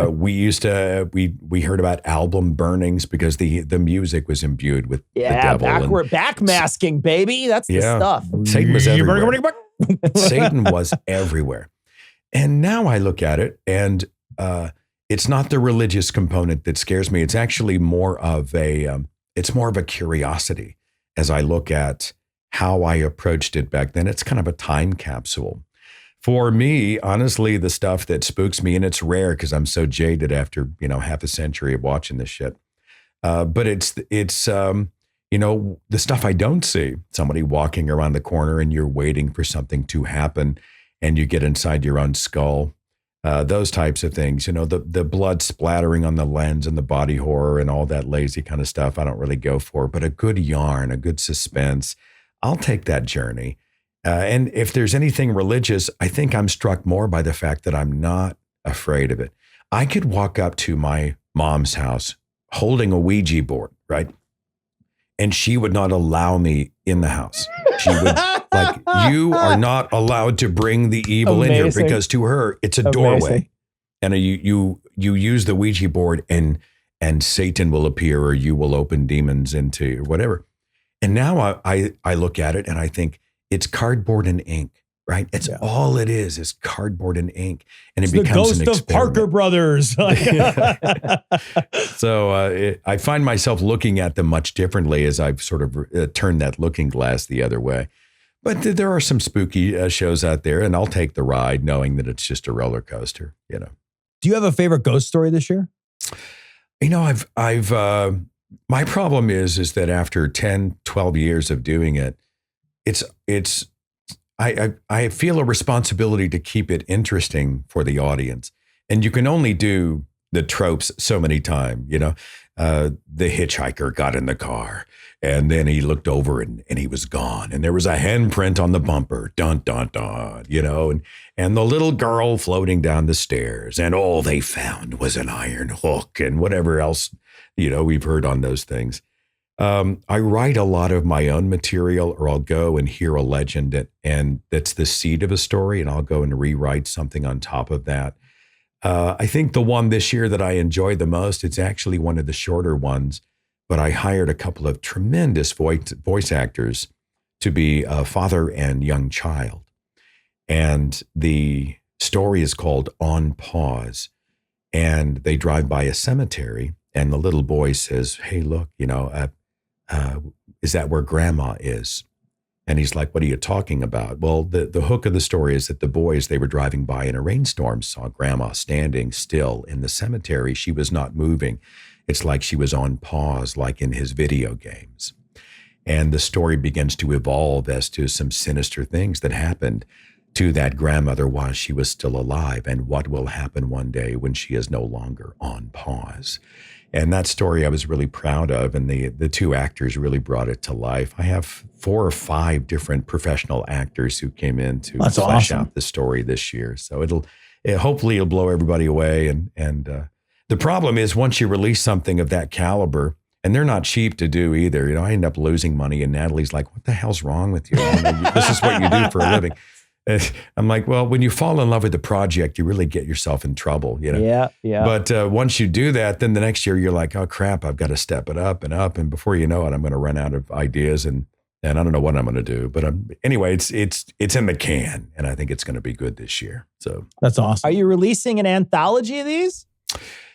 We used to, we heard about album burnings because the music was imbued with the devil. Backmasking, baby. That's the Yeah. stuff. Satan was everywhere. Satan was everywhere. And now I look at it, and it's not the religious component that scares me. It's actually more of a curiosity as I look at how I approached it back then. It's kind of a time capsule. For me, honestly, the stuff that spooks me, and it's rare because I'm so jaded after, half a century of watching this shit. But it's the stuff I don't see. Somebody walking around the corner and you're waiting for something to happen and you get inside your own skull. Those types of things, the blood splattering on the lens and the body horror and all that lazy kind of stuff, I don't really go for. But a good yarn, a good suspense, I'll take that journey. And if there's anything religious, I think I'm struck more by the fact that I'm not afraid of it. I could walk up to my mom's house holding a Ouija board, right? And she would not allow me in the house. She would you are not allowed to bring the evil in here, Amazing. because to her, it's a Amazing. doorway. And you use the Ouija board and Satan will appear, or you will open demons into, or whatever. And now I look at it and I think it's cardboard and ink, right? It's all it is cardboard and ink. And It's it the becomes an ghost of Parker experiment. Brothers. So I find myself looking at them much differently as I've sort of turned that looking glass the other way. But there are some spooky shows out there, and I'll take the ride knowing that it's just a roller coaster, Do you have a favorite ghost story this year? I've my problem is that after 10, 12 years of doing it, I feel a responsibility to keep it interesting for the audience. And you can only do the tropes so many times, the hitchhiker got in the car and then he looked over and he was gone. And there was a handprint on the bumper, dun, dun, dun, and the little girl floating down the stairs and all they found was an iron hook and whatever else, we've heard on those things. I write a lot of my own material, or I'll go and hear a legend and that's the seed of a story, and I'll go and rewrite something on top of that. I think the one this year that I enjoyed the most, it's actually one of the shorter ones, but I hired a couple of tremendous voice actors to be a father and young child. And the story is called On Pause. And they drive by a cemetery and the little boy says, hey, look, is that where grandma is? And he's like, what are you talking about? Well, the hook of the story is that the boys, they were driving by in a rainstorm, saw grandma standing still in the cemetery. She was not moving. It's like she was on pause, like in his video games. And the story begins to evolve as to some sinister things that happened to that grandmother while she was still alive, and what will happen one day when she is no longer on pause. And that story I was really proud of, and the two actors really brought it to life. I have 4 or 5 different professional actors who came in to flesh out the story this year. So hopefully it'll blow everybody away. And the problem is once you release something of that caliber, and they're not cheap to do either. I end up losing money, and Natalie's like, what the hell's wrong with you? This is what you do for a living. I'm like, well, when you fall in love with the project, you really get yourself in trouble, Yeah. But once you do that, then the next year you're like, oh crap, I've got to step it up and up, and before you know it, I'm going to run out of ideas, and I don't know what I'm going to do. But anyway, it's in the can, and I think it's going to be good this year. So that's awesome. Are you releasing an anthology of these?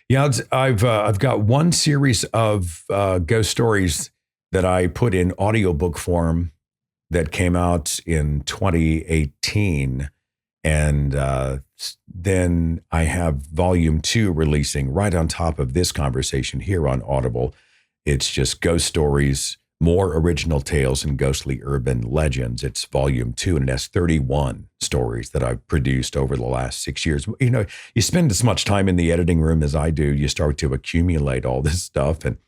Yeah, I've got one series of ghost stories that I put in audiobook form that came out in 2018. And then I have volume 2 releasing right on top of this conversation here on Audible. It's just ghost stories, more original tales and ghostly urban legends. It's volume 2, and it has 31 stories that I've produced over the last 6 years. You spend as much time in the editing room as I do, you start to accumulate all this stuff, and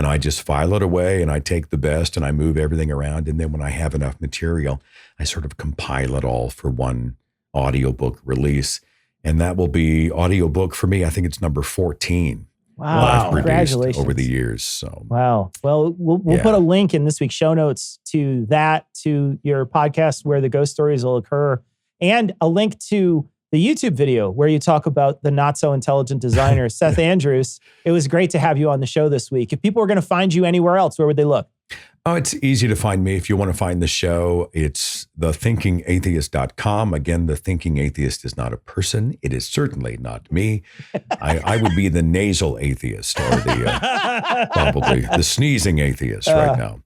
I just file it away, and I take the best and I move everything around. And then when I have enough material, I sort of compile it all for one audiobook release. And that will be audiobook for me. I think it's number 14. Wow. I've produced Congratulations. over the years. So wow. Well, we'll put a link in this week's show notes to your podcast where the ghost stories will occur, and a link to the YouTube video where you talk about the not so intelligent designer, Seth Andrews. It was great to have you on the show this week. If people were going to find you anywhere else, where would they look? Oh, it's easy to find me. If you want to find the show, it's thethinkingatheist.com. Again, the Thinking Atheist is not a person. It is certainly not me. I would be the nasal atheist, or probably the sneezing atheist right now.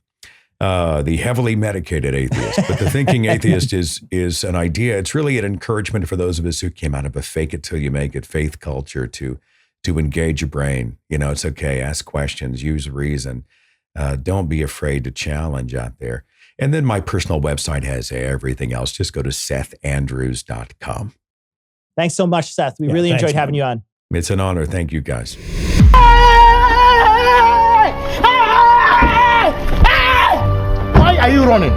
The heavily medicated atheist. But the Thinking Atheist is an idea. It's really an encouragement for those of us who came out of a fake it till you make it faith culture to engage your brain. It's okay. Ask questions, use reason. Don't be afraid to challenge out there. And then my personal website has everything else. Just go to sethandrews.com. Thanks so much, Seth. We really enjoyed having you on. It's an honor. Thank you, guys. Why are you running?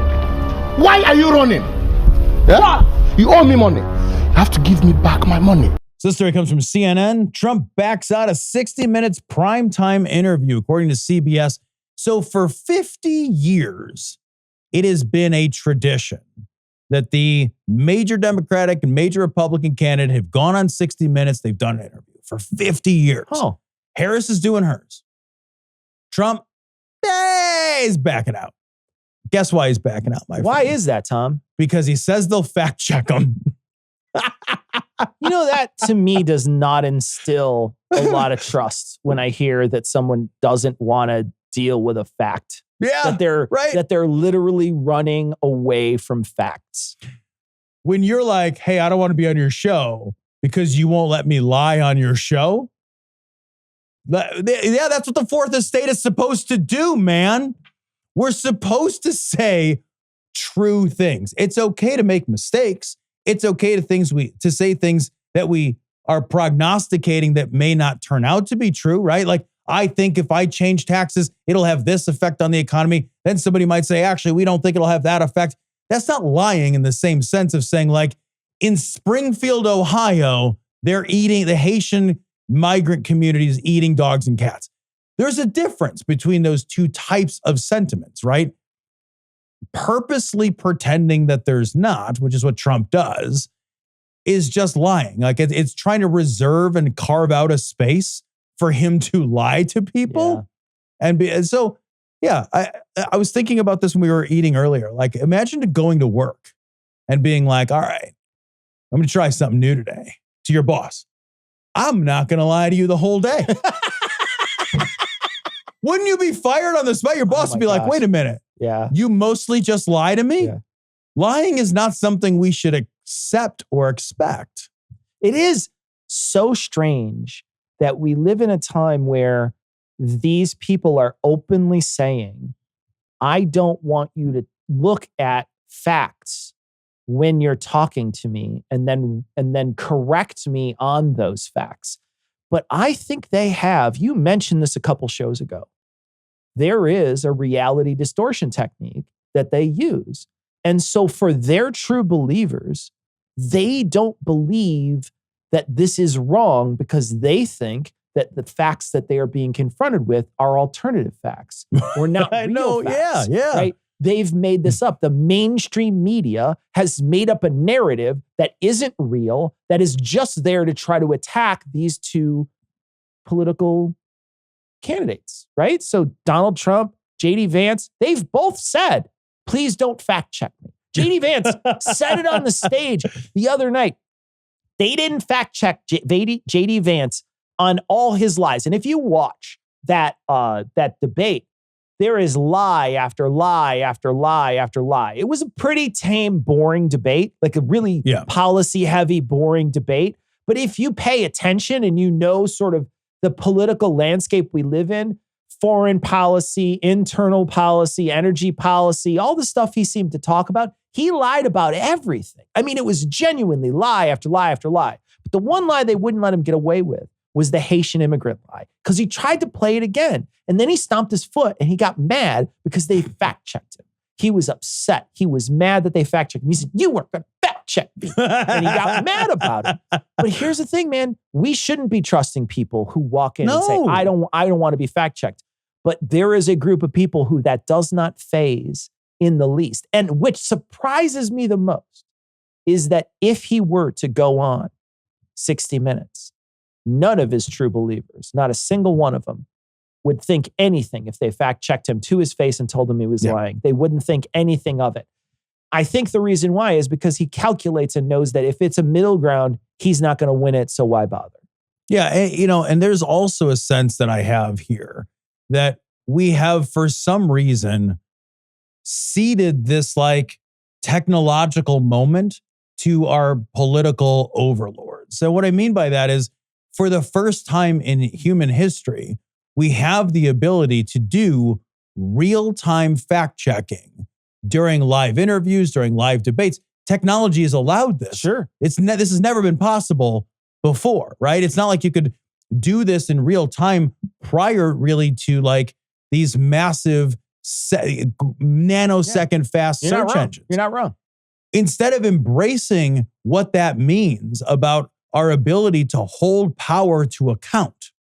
Why are you running? Yeah? You owe me money. You have to give me back my money. So this story comes from CNN. Trump backs out a 60 Minutes primetime interview, according to CBS. So for 50 years, it has been a tradition that the major Democratic and major Republican candidate have gone on 60 Minutes. They've done an interview for 50 years. Oh. Harris is doing hers. Trump, he's backing out. Guess why he's backing out, my friend? Why is that, Tom? Because he says they'll fact check him. That to me does not instill a lot of trust when I hear that someone doesn't want to deal with a fact. Yeah, that they're literally running away from facts. When you're like, hey, I don't want to be on your show because you won't let me lie on your show. Yeah, that's what the fourth estate is supposed to do, man. We're supposed to say true things. It's okay to make mistakes. It's okay to say things that we are prognosticating that may not turn out to be true, right? Like, I think if I change taxes, it'll have this effect on the economy. Then somebody might say, actually, we don't think it'll have that effect. That's not lying in the same sense of saying, like, in Springfield, Ohio, the Haitian migrant community is eating dogs and cats. There's a difference between those two types of sentiments, right? Purposely pretending that there's not, which is what Trump does, is just lying. Like, it's trying to reserve and carve out a space for him to lie to people. Yeah. And so, yeah, I was thinking about this when we were eating earlier. Like, imagine going to work and being like, all right, I'm going to try something new today, to your boss. I'm not going to lie to you the whole day. Wouldn't you be fired on the spot? Your boss would be like, wait a minute. Yeah. You mostly just lie to me? Yeah. Lying is not something we should accept or expect. It is so strange that we live in a time where these people are openly saying, I don't want you to look at facts when you're talking to me and then correct me on those facts. But I think they have, you mentioned this a couple shows ago, there is a reality distortion technique that they use. And so for their true believers, they don't believe that this is wrong because they think that the facts that they are being confronted with are alternative facts or not real facts. Yeah. Right? They've made this up. The mainstream media has made up a narrative that isn't real, that is just there to try to attack these two political candidates, right? So Donald Trump, JD Vance, they've both said, please don't fact check me. JD Vance said it on the stage the other night. They didn't fact check JD Vance on all his lies. And if you watch that debate, there is lie after lie after lie after lie. It was a pretty tame, boring debate, like a really policy-heavy, boring debate. But if you pay attention and you know sort of the political landscape we live in, foreign policy, internal policy, energy policy, all the stuff he seemed to talk about, he lied about everything. I mean, it was genuinely lie after lie after lie. But the one lie they wouldn't let him get away with was the Haitian immigrant lie, because he tried to play it again. And then he stomped his foot and he got mad because they fact-checked him. He was upset. He was mad that they fact-checked him. He said, you weren't going to fact-check me. And he got mad about it. But here's the thing, man. We shouldn't be trusting people who walk in and say, I don't want to be fact-checked. But there is a group of people who that does not faze in the least. And which surprises me the most is that if he were to go on 60 Minutes, none of his true believers, not a single one of them, would think anything if they fact-checked him to his face and told him he was lying. They wouldn't think anything of it. I think the reason why is because he calculates and knows that if it's a middle ground, he's not going to win it, so why bother? Yeah, and there's also a sense that I have here that we have, for some reason, ceded this like technological moment to our political overlords. So what I mean by that is, for the first time in human history, we have the ability to do real-time fact-checking during live interviews, during live debates. Technology has allowed this. Sure. This has never been possible before, right? It's not like you could do this in real time prior really to like these massive nanosecond fast search engines. You're not wrong. Instead of embracing what that means about our ability to hold power to account,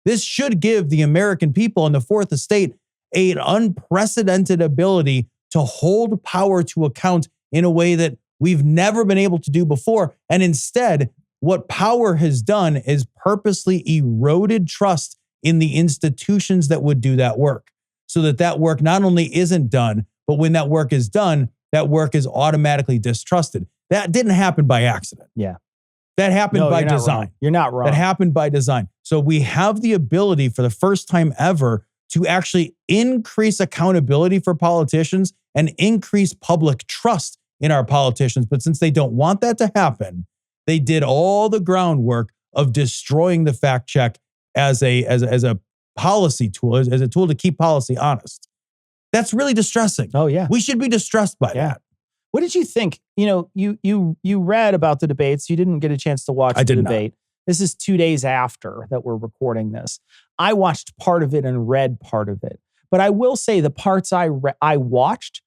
this should give the American people and the Fourth Estate an unprecedented ability to hold power to account in a way that we've never been able to do before. And instead, what power has done is purposely eroded trust in the institutions that would do that work, so that work not only isn't done, but when that work is done, that work is automatically distrusted. That didn't happen by accident. Yeah. That happened by design. You're not wrong. That happened by design. So we have the ability for the first time ever to actually increase accountability for politicians and increase public trust in our politicians. But since they don't want that to happen, they did all the groundwork of destroying the fact check as a policy tool, as a tool to keep policy honest. That's really distressing. Oh, yeah. We should be distressed by that. What did you think? You read about the debates. You didn't get a chance to watch the debate. This is 2 days after that we're recording this. I watched part of it and read part of it. But I will say the parts I watched,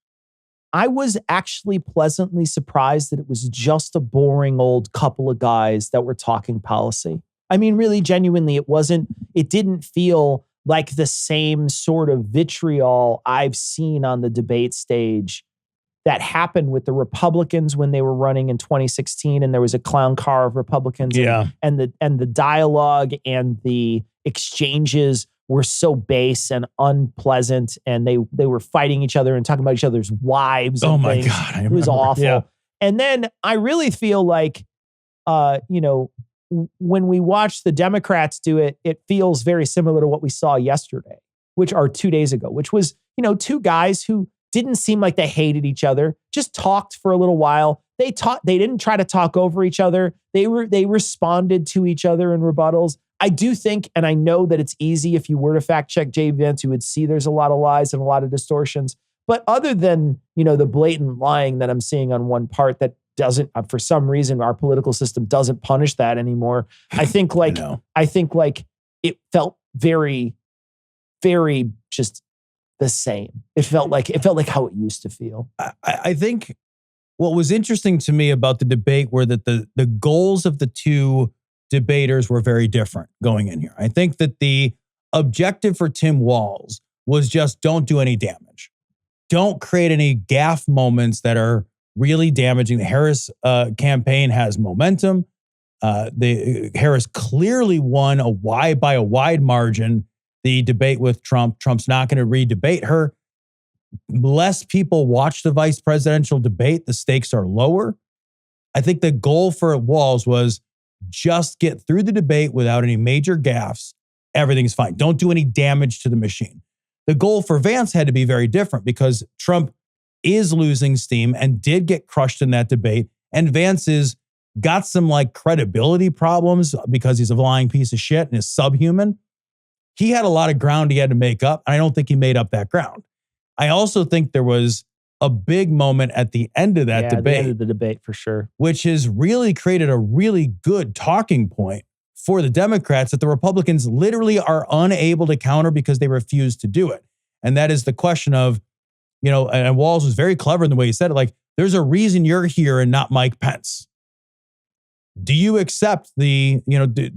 I was actually pleasantly surprised that it was just a boring old couple of guys that were talking policy. I mean, really, genuinely, it didn't feel like the same sort of vitriol I've seen on the debate stage that happened with the Republicans when they were running in 2016, and there was a clown car of Republicans. Yeah. And the dialogue and the exchanges were so base and unpleasant, and they were fighting each other and talking about each other's wives. Oh and my things. God. It was awful. Yeah. And then I really feel like, when we watch the Democrats do it, it feels very similar to what we saw yesterday, which are 2 days ago, which was, two guys who didn't seem like they hated each other, just talked for a little while. They didn't try to talk over each other. They responded to each other in rebuttals. I do think, and I know that it's easy if you were to fact check Jay Vance, you would see there's a lot of lies and a lot of distortions. But other than, the blatant lying that I'm seeing on one part that doesn't, for some reason, our political system doesn't punish that anymore. I think it felt very, very just the same. It felt like how it used to feel. I think what was interesting to me about the debate were that the goals of the two debaters were very different going in here. I think that the objective for Tim Walz was just don't do any damage. Don't create any gaffe moments that are really damaging. The Harris campaign has momentum. Harris clearly won by a wide margin the debate with Trump. Trump's not going to re-debate her. Less people watch the vice presidential debate. The stakes are lower. I think the goal for Walz was just get through the debate without any major gaffes. Everything's fine. Don't do any damage to the machine. The goal for Vance had to be very different because Trump is losing steam and did get crushed in that debate. And Vance has got some credibility problems because he's a lying piece of shit and is subhuman. He had a lot of ground he had to make up. I don't think he made up that ground. I also think there was a big moment at the end of that debate. The end of the debate, for sure. Which has really created a really good talking point for the Democrats that the Republicans literally are unable to counter because they refuse to do it. And that is the question of, and Walz was very clever in the way he said it, there's a reason you're here and not Mike Pence. Do you accept do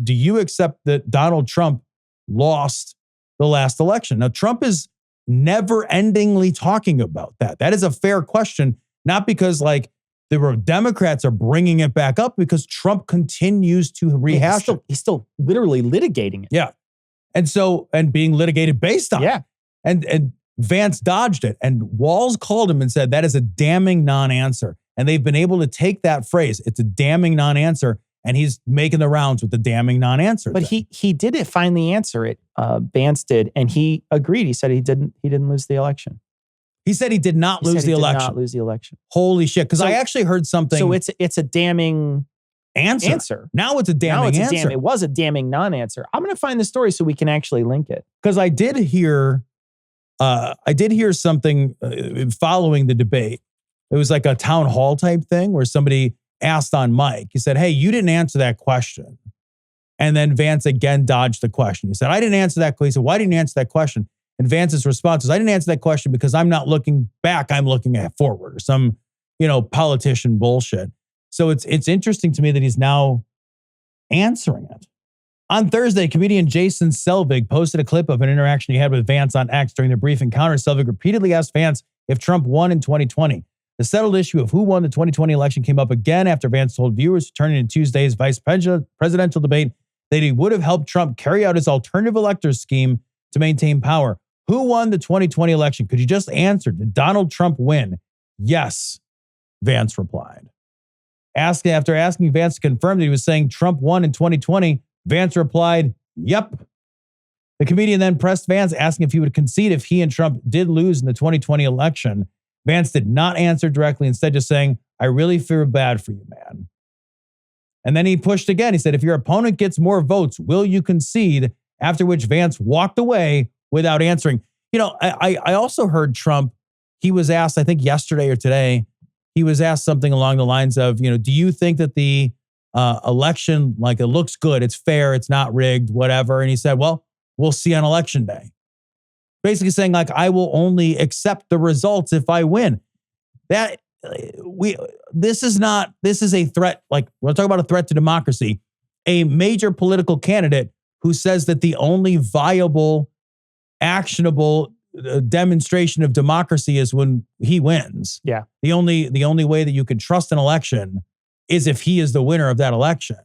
you accept that Donald Trump lost the last election? Now, Trump is never-endingly talking about that. That is a fair question, not because the Democrats are bringing it back up, because Trump continues to rehash it. He's still literally litigating it. Yeah. And being litigated based on it. And Vance dodged it. And Walz called him and said, that is a damning non-answer. And they've been able to take that phrase, it's a damning non-answer, and he's making the rounds with the damning non-answer. But he did finally answer it. Vance did, and he agreed. He said he didn't lose the election. He said he did not lose the election. Did not lose the election. Holy shit! Because I actually heard something. So it's a damning answer. Now it's a damning answer. It was a damning non-answer. I'm going to find the story so we can actually link it. Because I did hear something following the debate. It was like a town hall type thing where somebody asked on mic. He said, "Hey, you didn't answer that question." And then Vance again dodged the question. He said, "I didn't answer that question." He said, "Why didn't you answer that question?" And Vance's response was, "I didn't answer that question because I'm not looking back. I'm looking forward," or some, politician bullshit. So it's interesting to me that he's now answering it. On Thursday, comedian Jason Selvig posted a clip of an interaction he had with Vance on X. During the brief encounter, Selvig repeatedly asked Vance if Trump won in 2020. The settled issue of who won the 2020 election came up again after Vance told viewers returning in Tuesday's vice presidential debate that he would have helped Trump carry out his alternative electors scheme to maintain power. Who won the 2020 election? Could you just answer? Did Donald Trump win? Yes, Vance replied. After asking Vance to confirm that he was saying Trump won in 2020, Vance replied, "Yep." The comedian then pressed Vance, asking if he would concede if he and Trump did lose in the 2020 election. Vance did not answer directly, instead just saying, "I really feel bad for you, man." And then he pushed again. He said, "If your opponent gets more votes, will you concede?" After which Vance walked away without answering. I also heard Trump, he was asked, I think yesterday or today, he was asked something along the lines of, do you think that the election, like, it looks good, it's fair, it's not rigged, whatever. And he said, well, we'll see on election day. Basically saying, like, I will only accept the results if I win. This is a threat. Like, we're talking about a threat to democracy. A major political candidate who says that the only viable, actionable demonstration of democracy is when he wins. Yeah. The only way that you can trust an election is if he is the winner of that election.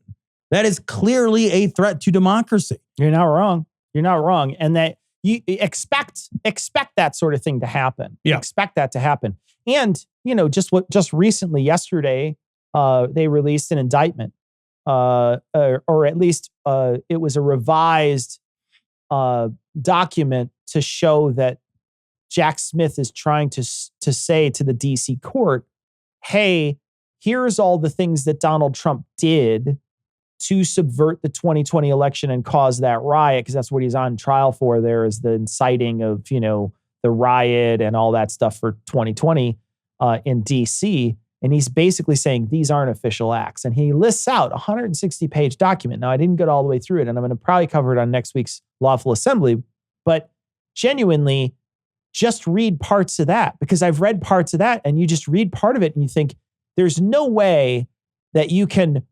That is clearly a threat to democracy. You're not wrong. You're not wrong. And that you expect that sort of thing to happen. Yeah. Expect that to happen. And, just recently, yesterday, they released an indictment, or at least it was a revised document to show that Jack Smith is trying to say to the DC court, hey, here's all the things that Donald Trump did to subvert the 2020 election and cause that riot, because that's what he's on trial for. There is the inciting of, the riot and all that stuff for 2020 in DC. And he's basically saying these aren't official acts. And he lists out a 160-page document. Now, I didn't get all the way through it, and I'm going to probably cover it on next week's Lawful Assembly. But genuinely, just read parts of that, because I've read parts of that, and you just read part of it and you think, there's no way that you can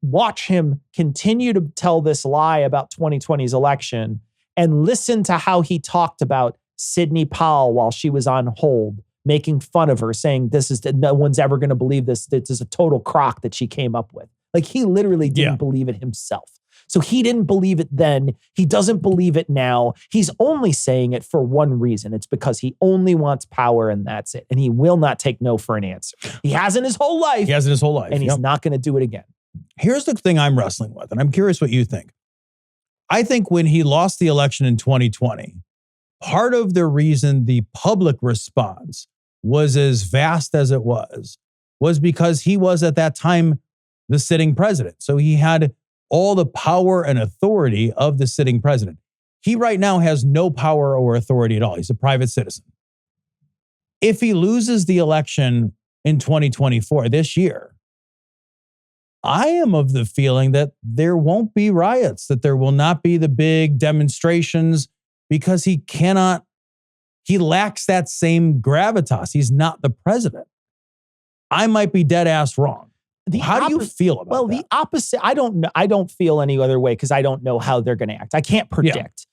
watch him continue to tell this lie about 2020's election and listen to how he talked about Sidney Powell while she was on hold, making fun of her, saying no one's ever going to believe this. This is a total crock that she came up with. Like, he literally didn't believe it himself. So he didn't believe it then. He doesn't believe it now. He's only saying it for one reason. It's because he only wants power, and that's it. And he will not take no for an answer. He hasn't his whole life. And he's not going to do it again. Here's the thing I'm wrestling with, and I'm curious what you think. I think when he lost the election in 2020, part of the reason the public response was as vast as it was because he was at that time the sitting president. So he had all the power and authority of the sitting president. He right now has no power or authority at all. He's a private citizen. If he loses the election in 2024, this year, I am of the feeling that there won't be riots, that there will not be the big demonstrations, because he lacks that same gravitas. He's not the president. I might be dead ass wrong. How do you feel about that? Well, the opposite. I don't know. I don't feel any other way because I don't know how they're going to act. I can't predict. Yeah.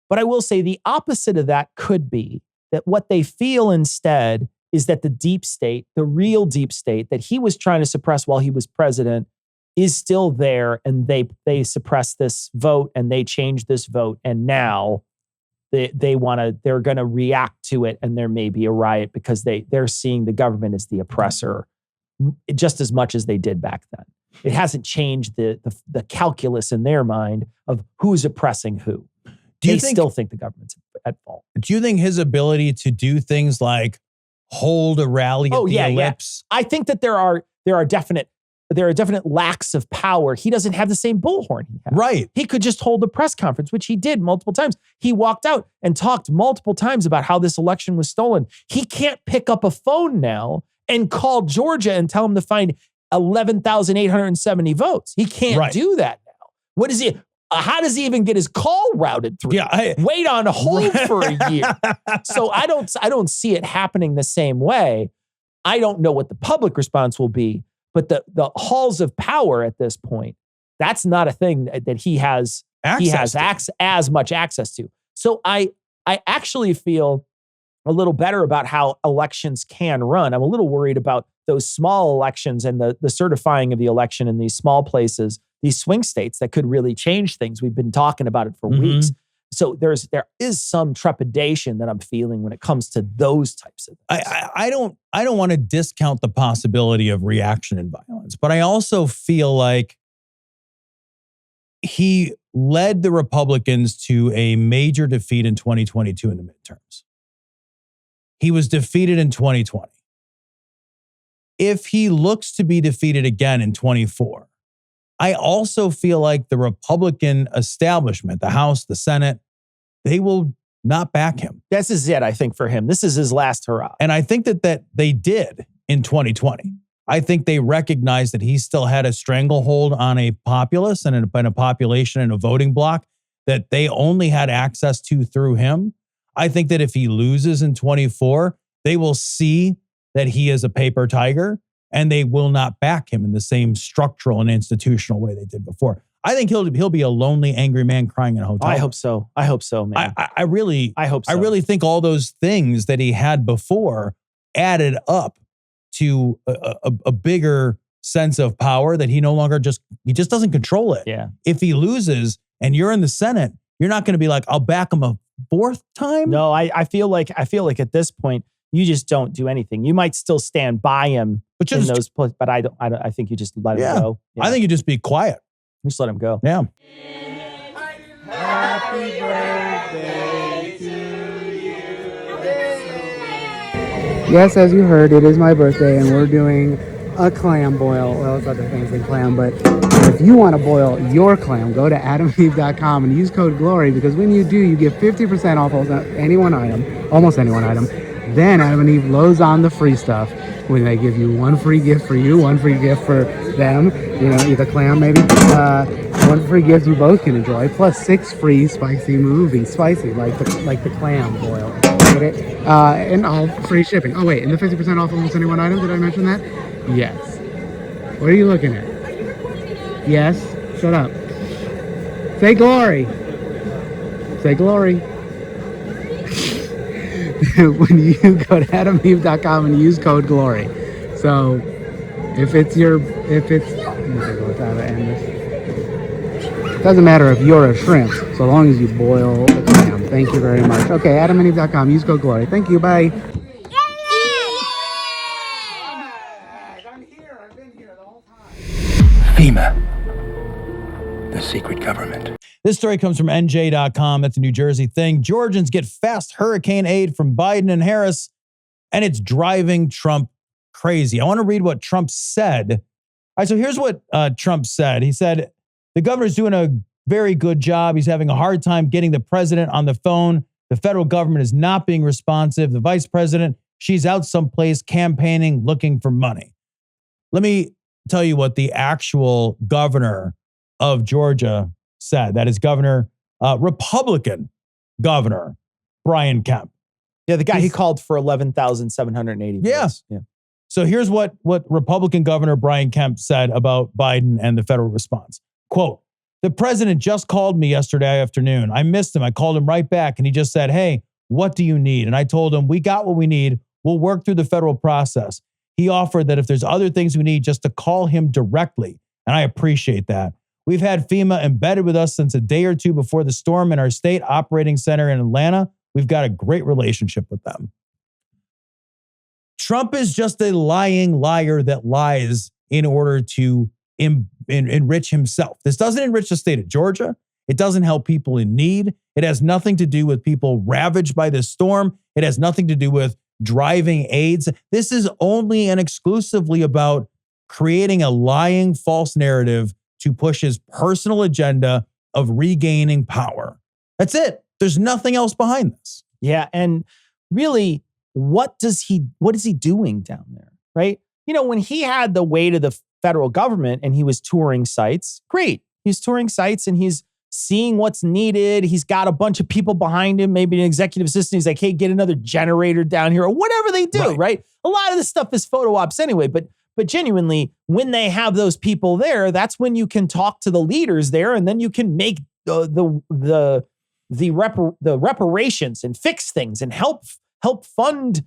But I will say the opposite of that could be that what they feel instead is that the deep state, the real deep state that he was trying to suppress while he was president, is still there, and they suppress this vote and they change this vote, and now they're going to react to it, and there may be a riot because they're seeing the government as the oppressor just as much as they did back then. It hasn't changed the calculus in their mind of who's oppressing who. They still think the government's at fault. Do you think his ability to do things like hold a rally at the ellipse? Yeah. I think that there are definite lacks of power. He doesn't have the same bullhorn he had. Right. He could just hold a press conference, which he did multiple times. He walked out and talked multiple times about how this election was stolen. He can't pick up a phone now and call Georgia and tell them to find 11,870 votes. He can't do that now. What is he? How does he even get his call routed through? Yeah, wait on hold for a year. So I don't see it happening the same way. I don't know what the public response will be, but the halls of power at this point, that's not a thing that he has as much access to. So I actually feel a little better about how elections can run. I'm a little worried about those small elections and the certifying of the election in these small places, these swing states that could really change things. We've been talking about it for weeks. So there is some trepidation that I'm feeling when it comes to those types of things. I don't want to discount the possibility of reaction and violence, but I also feel like he led the Republicans to a major defeat in 2022 in the midterms. He was defeated in 2020. If he looks to be defeated again in 24, I also feel like the Republican establishment, the House, the Senate, they will not back him. This is it, I think, for him. This is his last hurrah. And I think that they did in 2020. I think they recognized that he still had a stranglehold on a populace and a population and a voting bloc that they only had access to through him. I think that if he loses in 24, they will see that he is a paper tiger and they will not back him in the same structural and institutional way they did before. I think he'll be a lonely, angry man crying in a hotel. I hope so. I hope so, man. I really hope so. I really think all those things that he had before added up to a bigger sense of power that he just doesn't control it. Yeah. If he loses and you're in the Senate, you're not going to be like, I'll back him a fourth time. No, I feel like at this point, you just don't do anything. You might still stand by him in those places, but I don't. I think you just let him go. Yeah. I think you just be quiet. Just let him go. Yeah. Happy birthday to you. Yes, as you heard, it is my birthday and we're doing a clam boil. Well, it's other things than clam, but if you want to boil your clam, go to adamandeve.com and use code GLORY, because when you do, you get 50% off almost any one item. Then Adam and Eve loads on the free stuff when they give you one free gift for you, one free gift for them, either clam maybe, one free gift you both can enjoy, plus 6 free spicy movies, spicy like the clam boil. Get it? And all free shipping. Oh wait, and the 50% off almost any one item, did I mention that? Yes. What are you looking at? Yes? Shut up. Say glory. Say glory. When you go to adamandeve.com and use code GLORY. So if it's let me think about how to end this. It doesn't matter if you're a shrimp, so long as you boil the clam. Thank you very much. Okay, adamandeve.com, use code GLORY. Thank you, bye. I'm here. I've been here the whole time. FEMA, the secret government. This story comes from NJ.com. That's a New Jersey thing. Georgians get fast hurricane aid from Biden and Harris, and it's driving Trump crazy. I want to read what Trump said. All right, so here's what Trump said. He said, the governor's doing a very good job. He's having a hard time getting the president on the phone. The federal government is not being responsive. The vice president, she's out someplace campaigning, looking for money. Let me tell you what the actual governor of Georgia said. That is Republican Governor Brian Kemp. Yeah, the guy he called for 11,780 votes. Yeah. So here's what Republican Governor Brian Kemp said about Biden and the federal response. Quote, the president just called me yesterday afternoon. I missed him. I called him right back and he just said, hey, what do you need? And I told him, we got what we need. We'll work through the federal process. He offered that if there's other things we need, just to call him directly. And I appreciate that. We've had FEMA embedded with us since a day or two before the storm in our state operating center in Atlanta. We've got a great relationship with them. Trump is just a lying liar that lies in order to enrich himself. This doesn't enrich the state of Georgia. It doesn't help people in need. It has nothing to do with people ravaged by this storm. It has nothing to do with driving aids. This is only and exclusively about creating a lying, false narrative to push his personal agenda of regaining power. That's it. There's nothing else behind this. Yeah. And really, what is he doing down there? Right? When he had the weight of the federal government and he was touring sites, great. He's touring sites and he's seeing what's needed. He's got a bunch of people behind him, maybe an executive assistant. He's like, hey, get another generator down here or whatever they do, right? A lot of this stuff is photo ops anyway, but genuinely, when they have those people there, that's when you can talk to the leaders there, and then you can make the reparations and fix things and help fund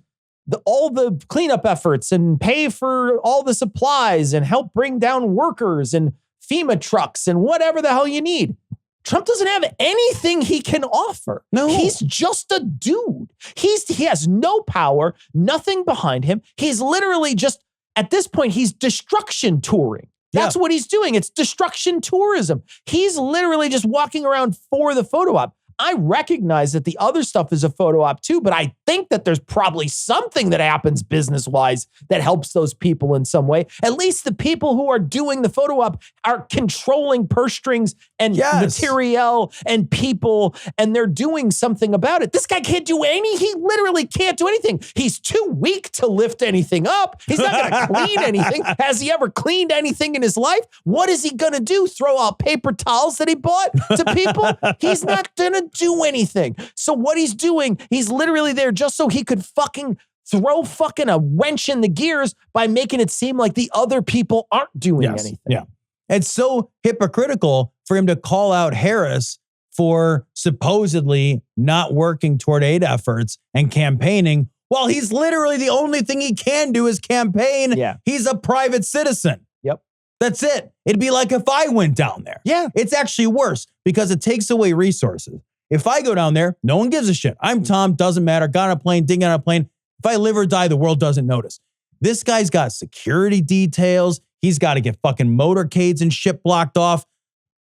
all the cleanup efforts and pay for all the supplies and help bring down workers and FEMA trucks and whatever the hell you need. Trump doesn't have anything he can offer. No. He's just a dude. He has no power, nothing behind him. He's literally just, at this point, he's destruction touring. That's what he's doing. It's destruction tourism. He's literally just walking around for the photo op. I recognize that the other stuff is a photo op too, but I think that there's probably something that happens business-wise that helps those people in some way. At least the people who are doing the photo op are controlling purse strings and material and people, and they're doing something about it. This guy can't do he literally can't do anything. He's too weak to lift anything up. He's not going to clean anything. Has he ever cleaned anything in his life? What is he going to do? Throw out paper towels that he bought to people? He's not going to do anything. So what he's doing, he's literally there just so he could throw a wrench in the gears by making it seem like the other people aren't doing anything. Yeah. It's so hypocritical for him to call out Harris for supposedly not working toward aid efforts and campaigning, while he's literally the only thing he can do is campaign. Yeah. He's a private citizen. Yep. That's it. It'd be like if I went down there. Yeah. It's actually worse because it takes away resources. If I go down there, no one gives a shit. I'm Tom, doesn't matter. Got on a plane, didn't get on a plane. If I live or die, the world doesn't notice. This guy's got security details. He's got to get fucking motorcades and shit blocked off.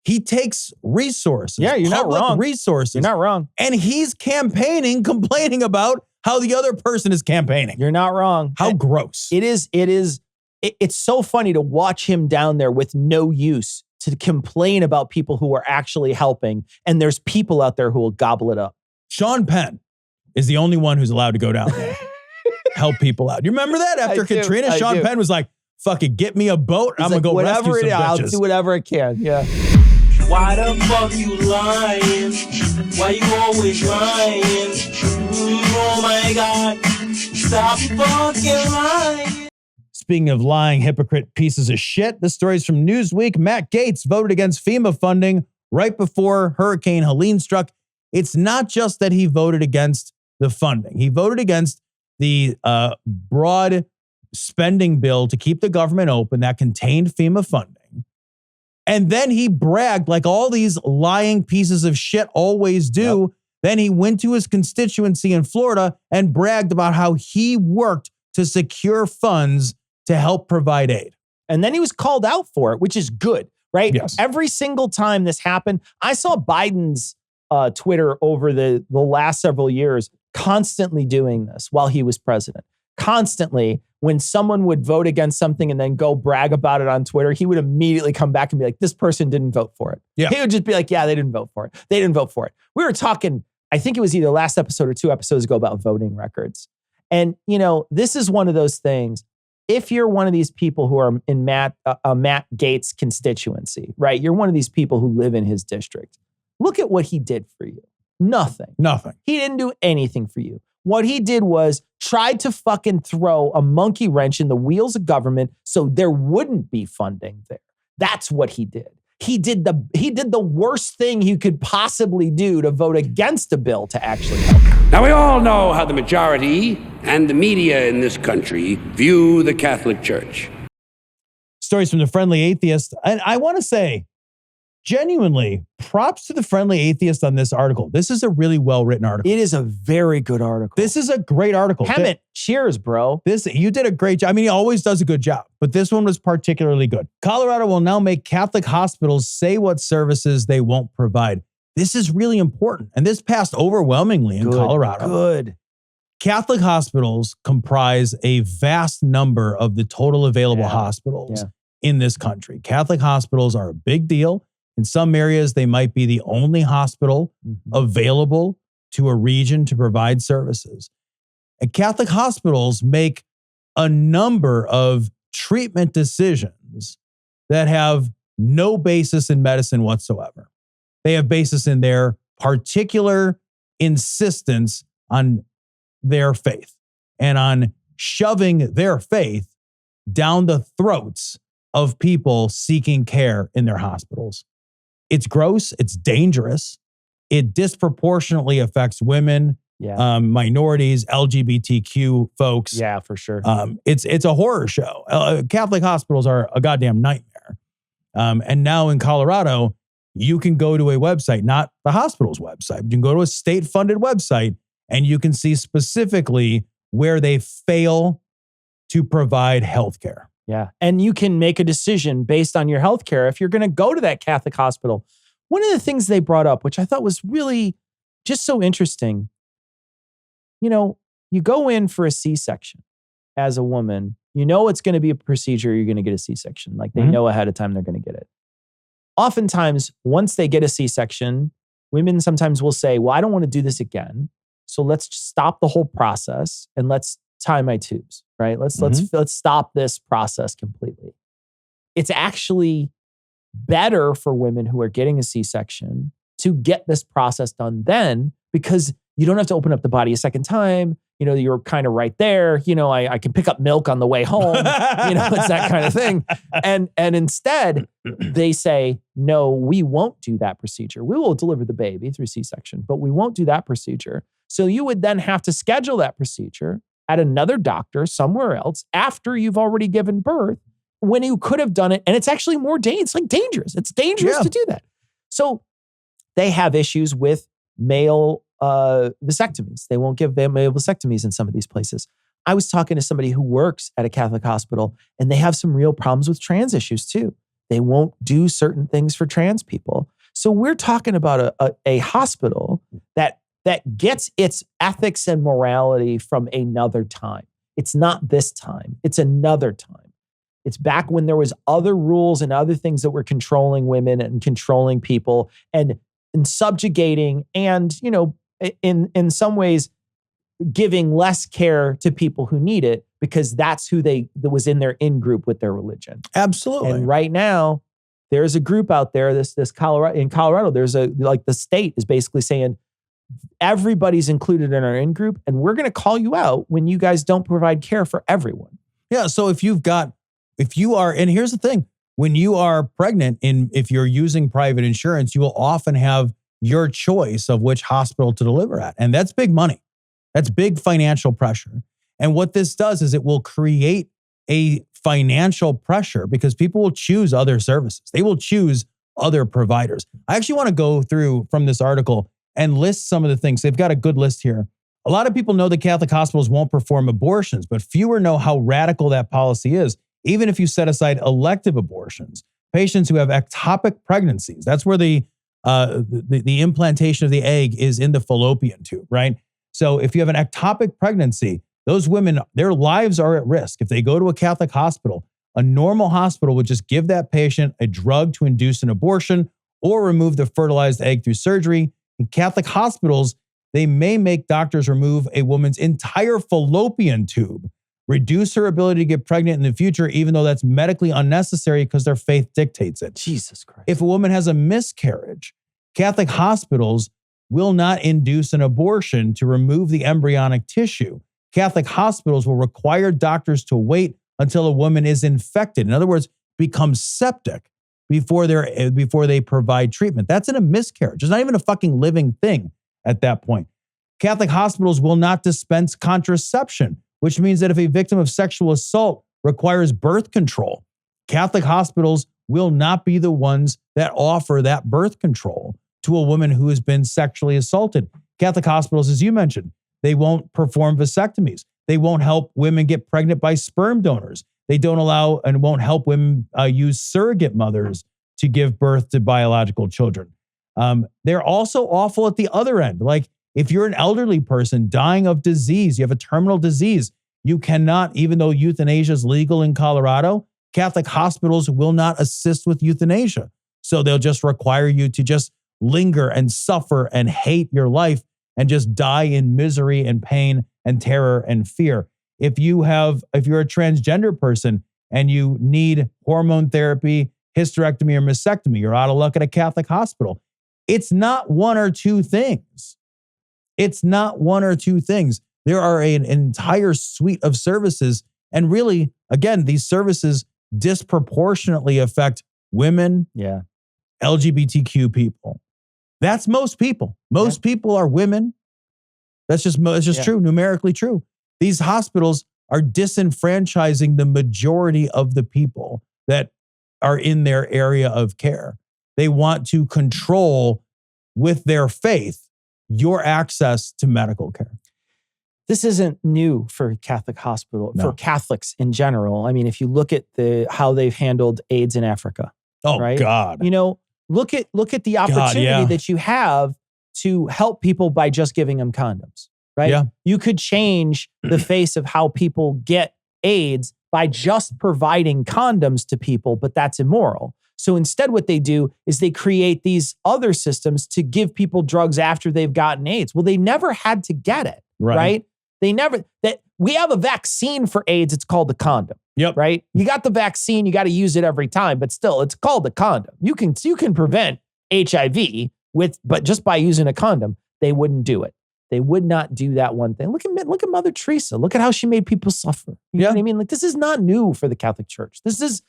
He takes resources. Yeah, you're not wrong. Resources. You're not wrong. And he's campaigning, complaining about how the other person is campaigning. You're not wrong. How gross. It's so funny to watch him down there with no use to complain about people who are actually helping. And there's people out there who will gobble it up. Sean Penn is the only one who's allowed to go down there. Help people out. You remember that? After Katrina, Sean Penn was like, fucking get me a boat. I'm going to go rescue some bitches. I'll do whatever I can. Yeah. Why the fuck you lying? Why you always lying? Oh my God. Stop fucking lying. Speaking of lying, hypocrite pieces of shit, this story's from Newsweek. Matt Gaetz voted against FEMA funding right before Hurricane Helene struck. It's not just that he voted against the funding. He voted against the broad spending bill to keep the government open that contained FEMA funding. And then he bragged, like all these lying pieces of shit always do. Yep. Then he went to his constituency in Florida and bragged about how he worked to secure funds to help provide aid. And then he was called out for it, which is good, right? Yes. Every single time this happened, I saw Biden's Twitter over the last several years constantly doing this while he was president. Constantly, when someone would vote against something and then go brag about it on Twitter, he would immediately come back and be like, this person didn't vote for it. Yeah. He would just be like, yeah, they didn't vote for it. They didn't vote for it. We were talking, I think it was either last episode or 2 episodes ago about voting records. And, this is one of those things. If you're one of these people who are in Matt Gaetz constituency, right? You're one of these people who live in his district. Look at what he did for you. Nothing. He didn't do anything for you. What he did was tried to fucking throw a monkey wrench in the wheels of government so there wouldn't be funding there. That's what he did. He did the worst thing you could possibly do to vote against a bill to actually help. Now, we all know how the majority and the media in this country view the Catholic Church. Stories from the Friendly Atheist. And I want to say, genuinely, props to the Friendly Atheist on this article. This is a really well-written article. It is a very good article. This is a great article. Hammett, cheers, bro. You did a great job. I mean, he always does a good job, but this one was particularly good. Colorado will now make Catholic hospitals say what services they won't provide. This is really important. And this passed overwhelmingly in Colorado. Good. Catholic hospitals comprise a vast number of the total available hospitals in this country. Catholic hospitals are a big deal. In some areas, they might be the only hospital available to a region to provide services. And Catholic hospitals make a number of treatment decisions that have no basis in medicine whatsoever. They have basis in their particular insistence on their faith and on shoving their faith down the throats of people seeking care in their hospitals. It's gross. It's dangerous. It disproportionately affects women, minorities, LGBTQ folks. Yeah, for sure. It's a horror show. Catholic hospitals are a goddamn nightmare. And now in Colorado, you can go to a website, not the hospital's website, but you can go to a state-funded website and you can see specifically where they fail to provide healthcare. Yeah. And you can make a decision based on your healthcare if you're going to go to that Catholic hospital. One of the things they brought up, which I thought was really just so interesting. You know, you go in for a C-section as a woman, you know it's going to be a procedure, you're going to get a C-section. Like they know ahead of time they're going to get it. Oftentimes, once they get a C-section, women sometimes will say, well, I don't want to do this again. So let's just stop the whole process and let's tie my tubes, right? Let's stop this process completely. It's actually better for women who are getting a C-section to get this process done then, because you don't have to open up the body a second time. You know, you're kind of right there. You know, I can pick up milk on the way home. You know, it's that kind of thing. And instead, they say, no, we won't do that procedure. We will deliver the baby through C-section, but we won't do that procedure. So you would then have to schedule that procedure at another doctor somewhere else after you've already given birth, when you could have done it. And it's actually more dangerous. It's like dangerous. It's dangerous to do that. So they have issues with male vasectomies. They won't give male vasectomies in some of these places. I was talking to somebody who works at a Catholic hospital, and they have some real problems with trans issues too. They won't do certain things for trans people. So we're talking about a hospital that gets its ethics and morality from another time. It's not this time. It's another time. It's back when there was other rules and other things that were controlling women and controlling people and subjugating and, you know, in some ways giving less care to people who need it, because that's who that was in their in-group with their religion. Absolutely. And right now, there's a group out there, this Colorado, there's the state is basically saying, everybody's included in our in-group, and we're going to call you out when you guys don't provide care for everyone. Yeah, so if you are, and here's the thing, when you are pregnant, if you're using private insurance, you will often have your choice of which hospital to deliver at. And that's big money. That's big financial pressure. And what this does is it will create a financial pressure because people will choose other services. They will choose other providers. I actually want to go through from this article and list some of the things. They've got a good list here. A lot of people know that Catholic hospitals won't perform abortions, but fewer know how radical that policy is. Even if you set aside elective abortions, patients who have ectopic pregnancies, that's where the implantation of the egg is in the fallopian tube, right? So if you have an ectopic pregnancy, those women, their lives are at risk. If they go to a Catholic hospital, a normal hospital would just give that patient a drug to induce an abortion or remove the fertilized egg through surgery. In Catholic hospitals, they may make doctors remove a woman's entire fallopian tube, reduce her ability to get pregnant in the future, even though that's medically unnecessary because their faith dictates it. Jesus Christ. If a woman has a miscarriage, Catholic hospitals will not induce an abortion to remove the embryonic tissue. Catholic hospitals will require doctors to wait until a woman is infected. In other words, become septic before they provide treatment. That's in a miscarriage. It's not even a fucking living thing at that point. Catholic hospitals will not dispense contraception, which means that if a victim of sexual assault requires birth control, Catholic hospitals will not be the ones that offer that birth control to a woman who has been sexually assaulted. Catholic hospitals, as you mentioned, they won't perform vasectomies. They won't help women get pregnant by sperm donors. They don't allow and won't help women use surrogate mothers to give birth to biological children. They're also awful at the other end. Like if you're an elderly person dying of disease, you have a terminal disease, you cannot, even though euthanasia is legal in Colorado, Catholic hospitals will not assist with euthanasia. So they'll just require you to just linger and suffer and hate your life and just die in misery and pain and terror and fear. If you're a transgender person and you need hormone therapy, hysterectomy, or mastectomy, you're out of luck at a Catholic hospital. It's not one or two things. It's not one or two things. There are an entire suite of services. And really, again, these services disproportionately affect women, LGBTQ people. That's most people. Most people are women. It's just true, numerically true. These hospitals are disenfranchising the majority of the people that are in their area of care. They want to control with their faith your access to medical care. This isn't new for Catholic hospital, for Catholics in general. I mean, if you look at how they've handled AIDS in Africa. Oh, right? God. You know, look at the opportunity that you have to help people by just giving them condoms, right? Yeah. You could change the face of how people get AIDS by just providing condoms to people, but that's immoral. So instead, what they do is they create these other systems to give people drugs after they've gotten AIDS. Well, they never had to get it, right? They never, we have a vaccine for AIDS. It's called the condom. Yep. Right? You got the vaccine, you got to use it every time, but still, it's called the condom. You can prevent HIV but just by using a condom. They wouldn't do it. They would not do that one thing. Look at Mother Teresa. Look at how she made people suffer. You know what I mean? Like, this is not new for the Catholic Church. This is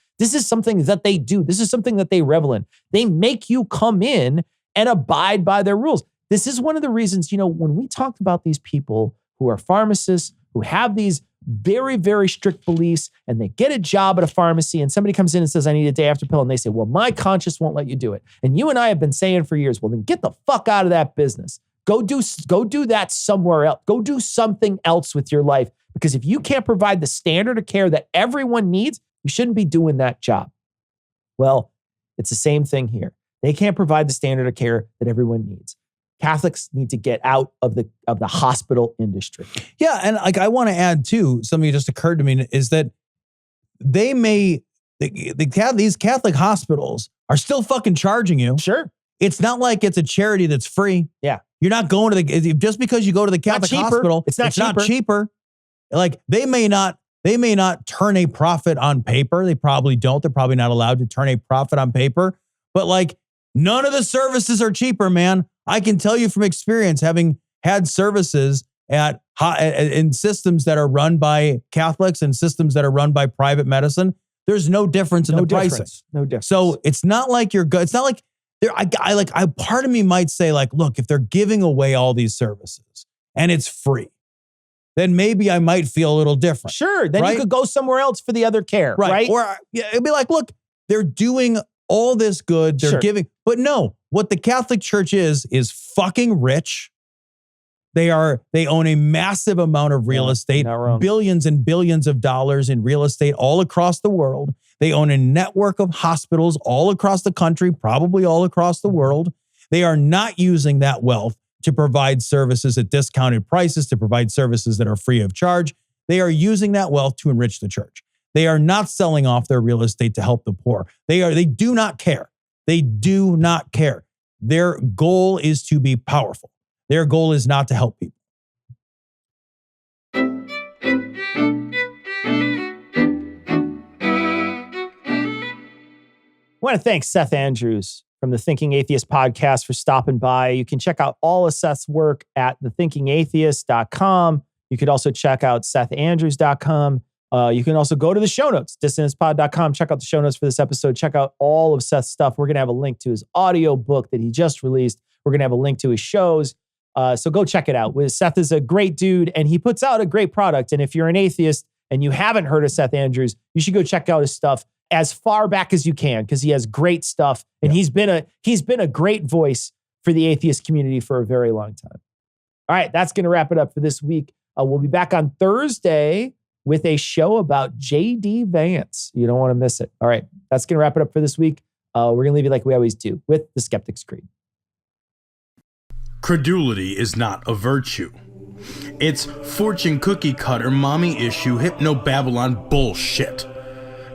something that they do. This is something that they revel in. They make you come in and abide by their rules. This is one of the reasons, when we talked about these people who are pharmacists, who have these very, very strict beliefs, and they get a job at a pharmacy, and somebody comes in and says, I need a day after pill. And they say, well, my conscience won't let you do it. And you and I have been saying for years, well, then get the fuck out of that business. Go do that somewhere else. Go do something else with your life. Because if you can't provide the standard of care that everyone needs, you shouldn't be doing that job. Well, it's the same thing here. They can't provide the standard of care that everyone needs. Catholics need to get out of the hospital industry. Yeah, and like I want to add too, something that just occurred to me is that these Catholic hospitals are still fucking charging you. Sure. It's not like it's a charity that's free. Yeah. You're not going to just because you go to the Catholic hospital, it's not cheaper. Like they may not turn a profit on paper. They probably don't. They're probably not allowed to turn a profit on paper. But like none of the services are cheaper, man. I can tell you from experience, having had services in systems that are run by Catholics and systems that are run by private medicine, there's no difference in the pricing. No difference. So it's not like you're good. It's not like part of me might say like, look, if they're giving away all these services and it's free, then maybe I might feel a little different. Sure. Then you could go somewhere else for the other care. Right. Or it'd be like, look, they're doing all this good. They're giving, but no, what the Catholic Church is fucking rich. They own a massive amount of real estate, billions and billions of dollars in real estate all across the world. They own a network of hospitals all across the country, probably all across the world. They are not using that wealth to provide services at discounted prices, to provide services that are free of charge. They are using that wealth to enrich the church. They are not selling off their real estate to help the poor. They do not care. They do not care. Their goal is to be powerful. Their goal is not to help people. I want to thank Seth Andrews from the Thinking Atheist podcast for stopping by. You can check out all of Seth's work at thethinkingatheist.com. You could also check out sethandrews.com. You can also go to the show notes, dissonancepod.com. Check out the show notes for this episode. Check out all of Seth's stuff. We're going to have a link to his audio book that he just released. We're going to have a link to his shows. So go check it out. Seth is a great dude and he puts out a great product. And if you're an atheist and you haven't heard of Seth Andrews, you should go check out his stuff as far back as you can because he has great stuff. And he's been a great voice for the atheist community for a very long time. All right, that's going to wrap it up for this week. We'll be back on Thursday with a show about J.D. Vance. You don't want to miss it. All right, that's going to wrap it up for this week. We're going to leave you like we always do with the Skeptic's Creed. Credulity is not a virtue. It's fortune cookie cutter, mommy issue, hypno-Babylon bullshit.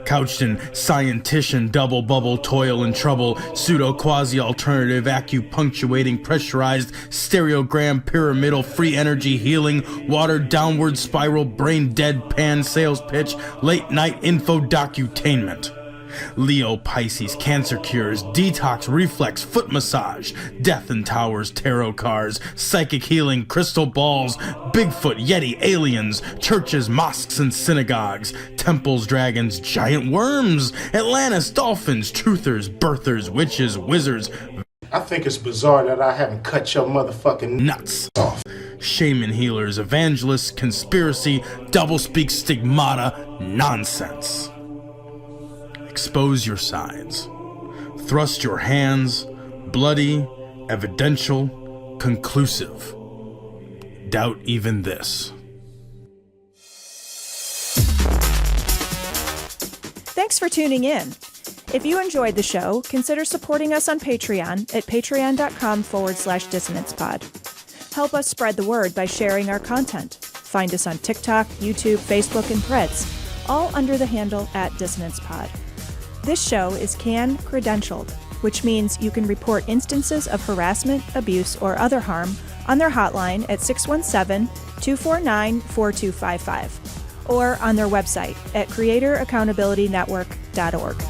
Couched in scientician, double bubble, toil and trouble, pseudo quasi alternative, acupunctuating, pressurized, stereogram, pyramidal, free energy healing, watered downward spiral, brain deadpan sales pitch, late night info docutainment. Leo, Pisces, cancer cures, detox, reflex, foot massage, death and towers, tarot cards, psychic healing, crystal balls, Bigfoot, Yeti, aliens, churches, mosques and synagogues, temples, dragons, giant worms, Atlantis, dolphins, truthers, birthers, witches, wizards. I think it's bizarre that I haven't cut your motherfucking nuts off. Shaman healers, evangelists, conspiracy, doublespeak, stigmata, nonsense. Expose your sides. Thrust your hands, bloody, evidential, conclusive. Doubt even this. Thanks for tuning in. If you enjoyed the show, consider supporting us on Patreon at patreon.com/dissonancepod. Help us spread the word by sharing our content. Find us on TikTok, YouTube, Facebook, and Threads, all under the handle @dissonancepod. This show is CAN credentialed, which means you can report instances of harassment, abuse, or other harm on their hotline at 617-249-4255 or on their website at creatoraccountabilitynetwork.org.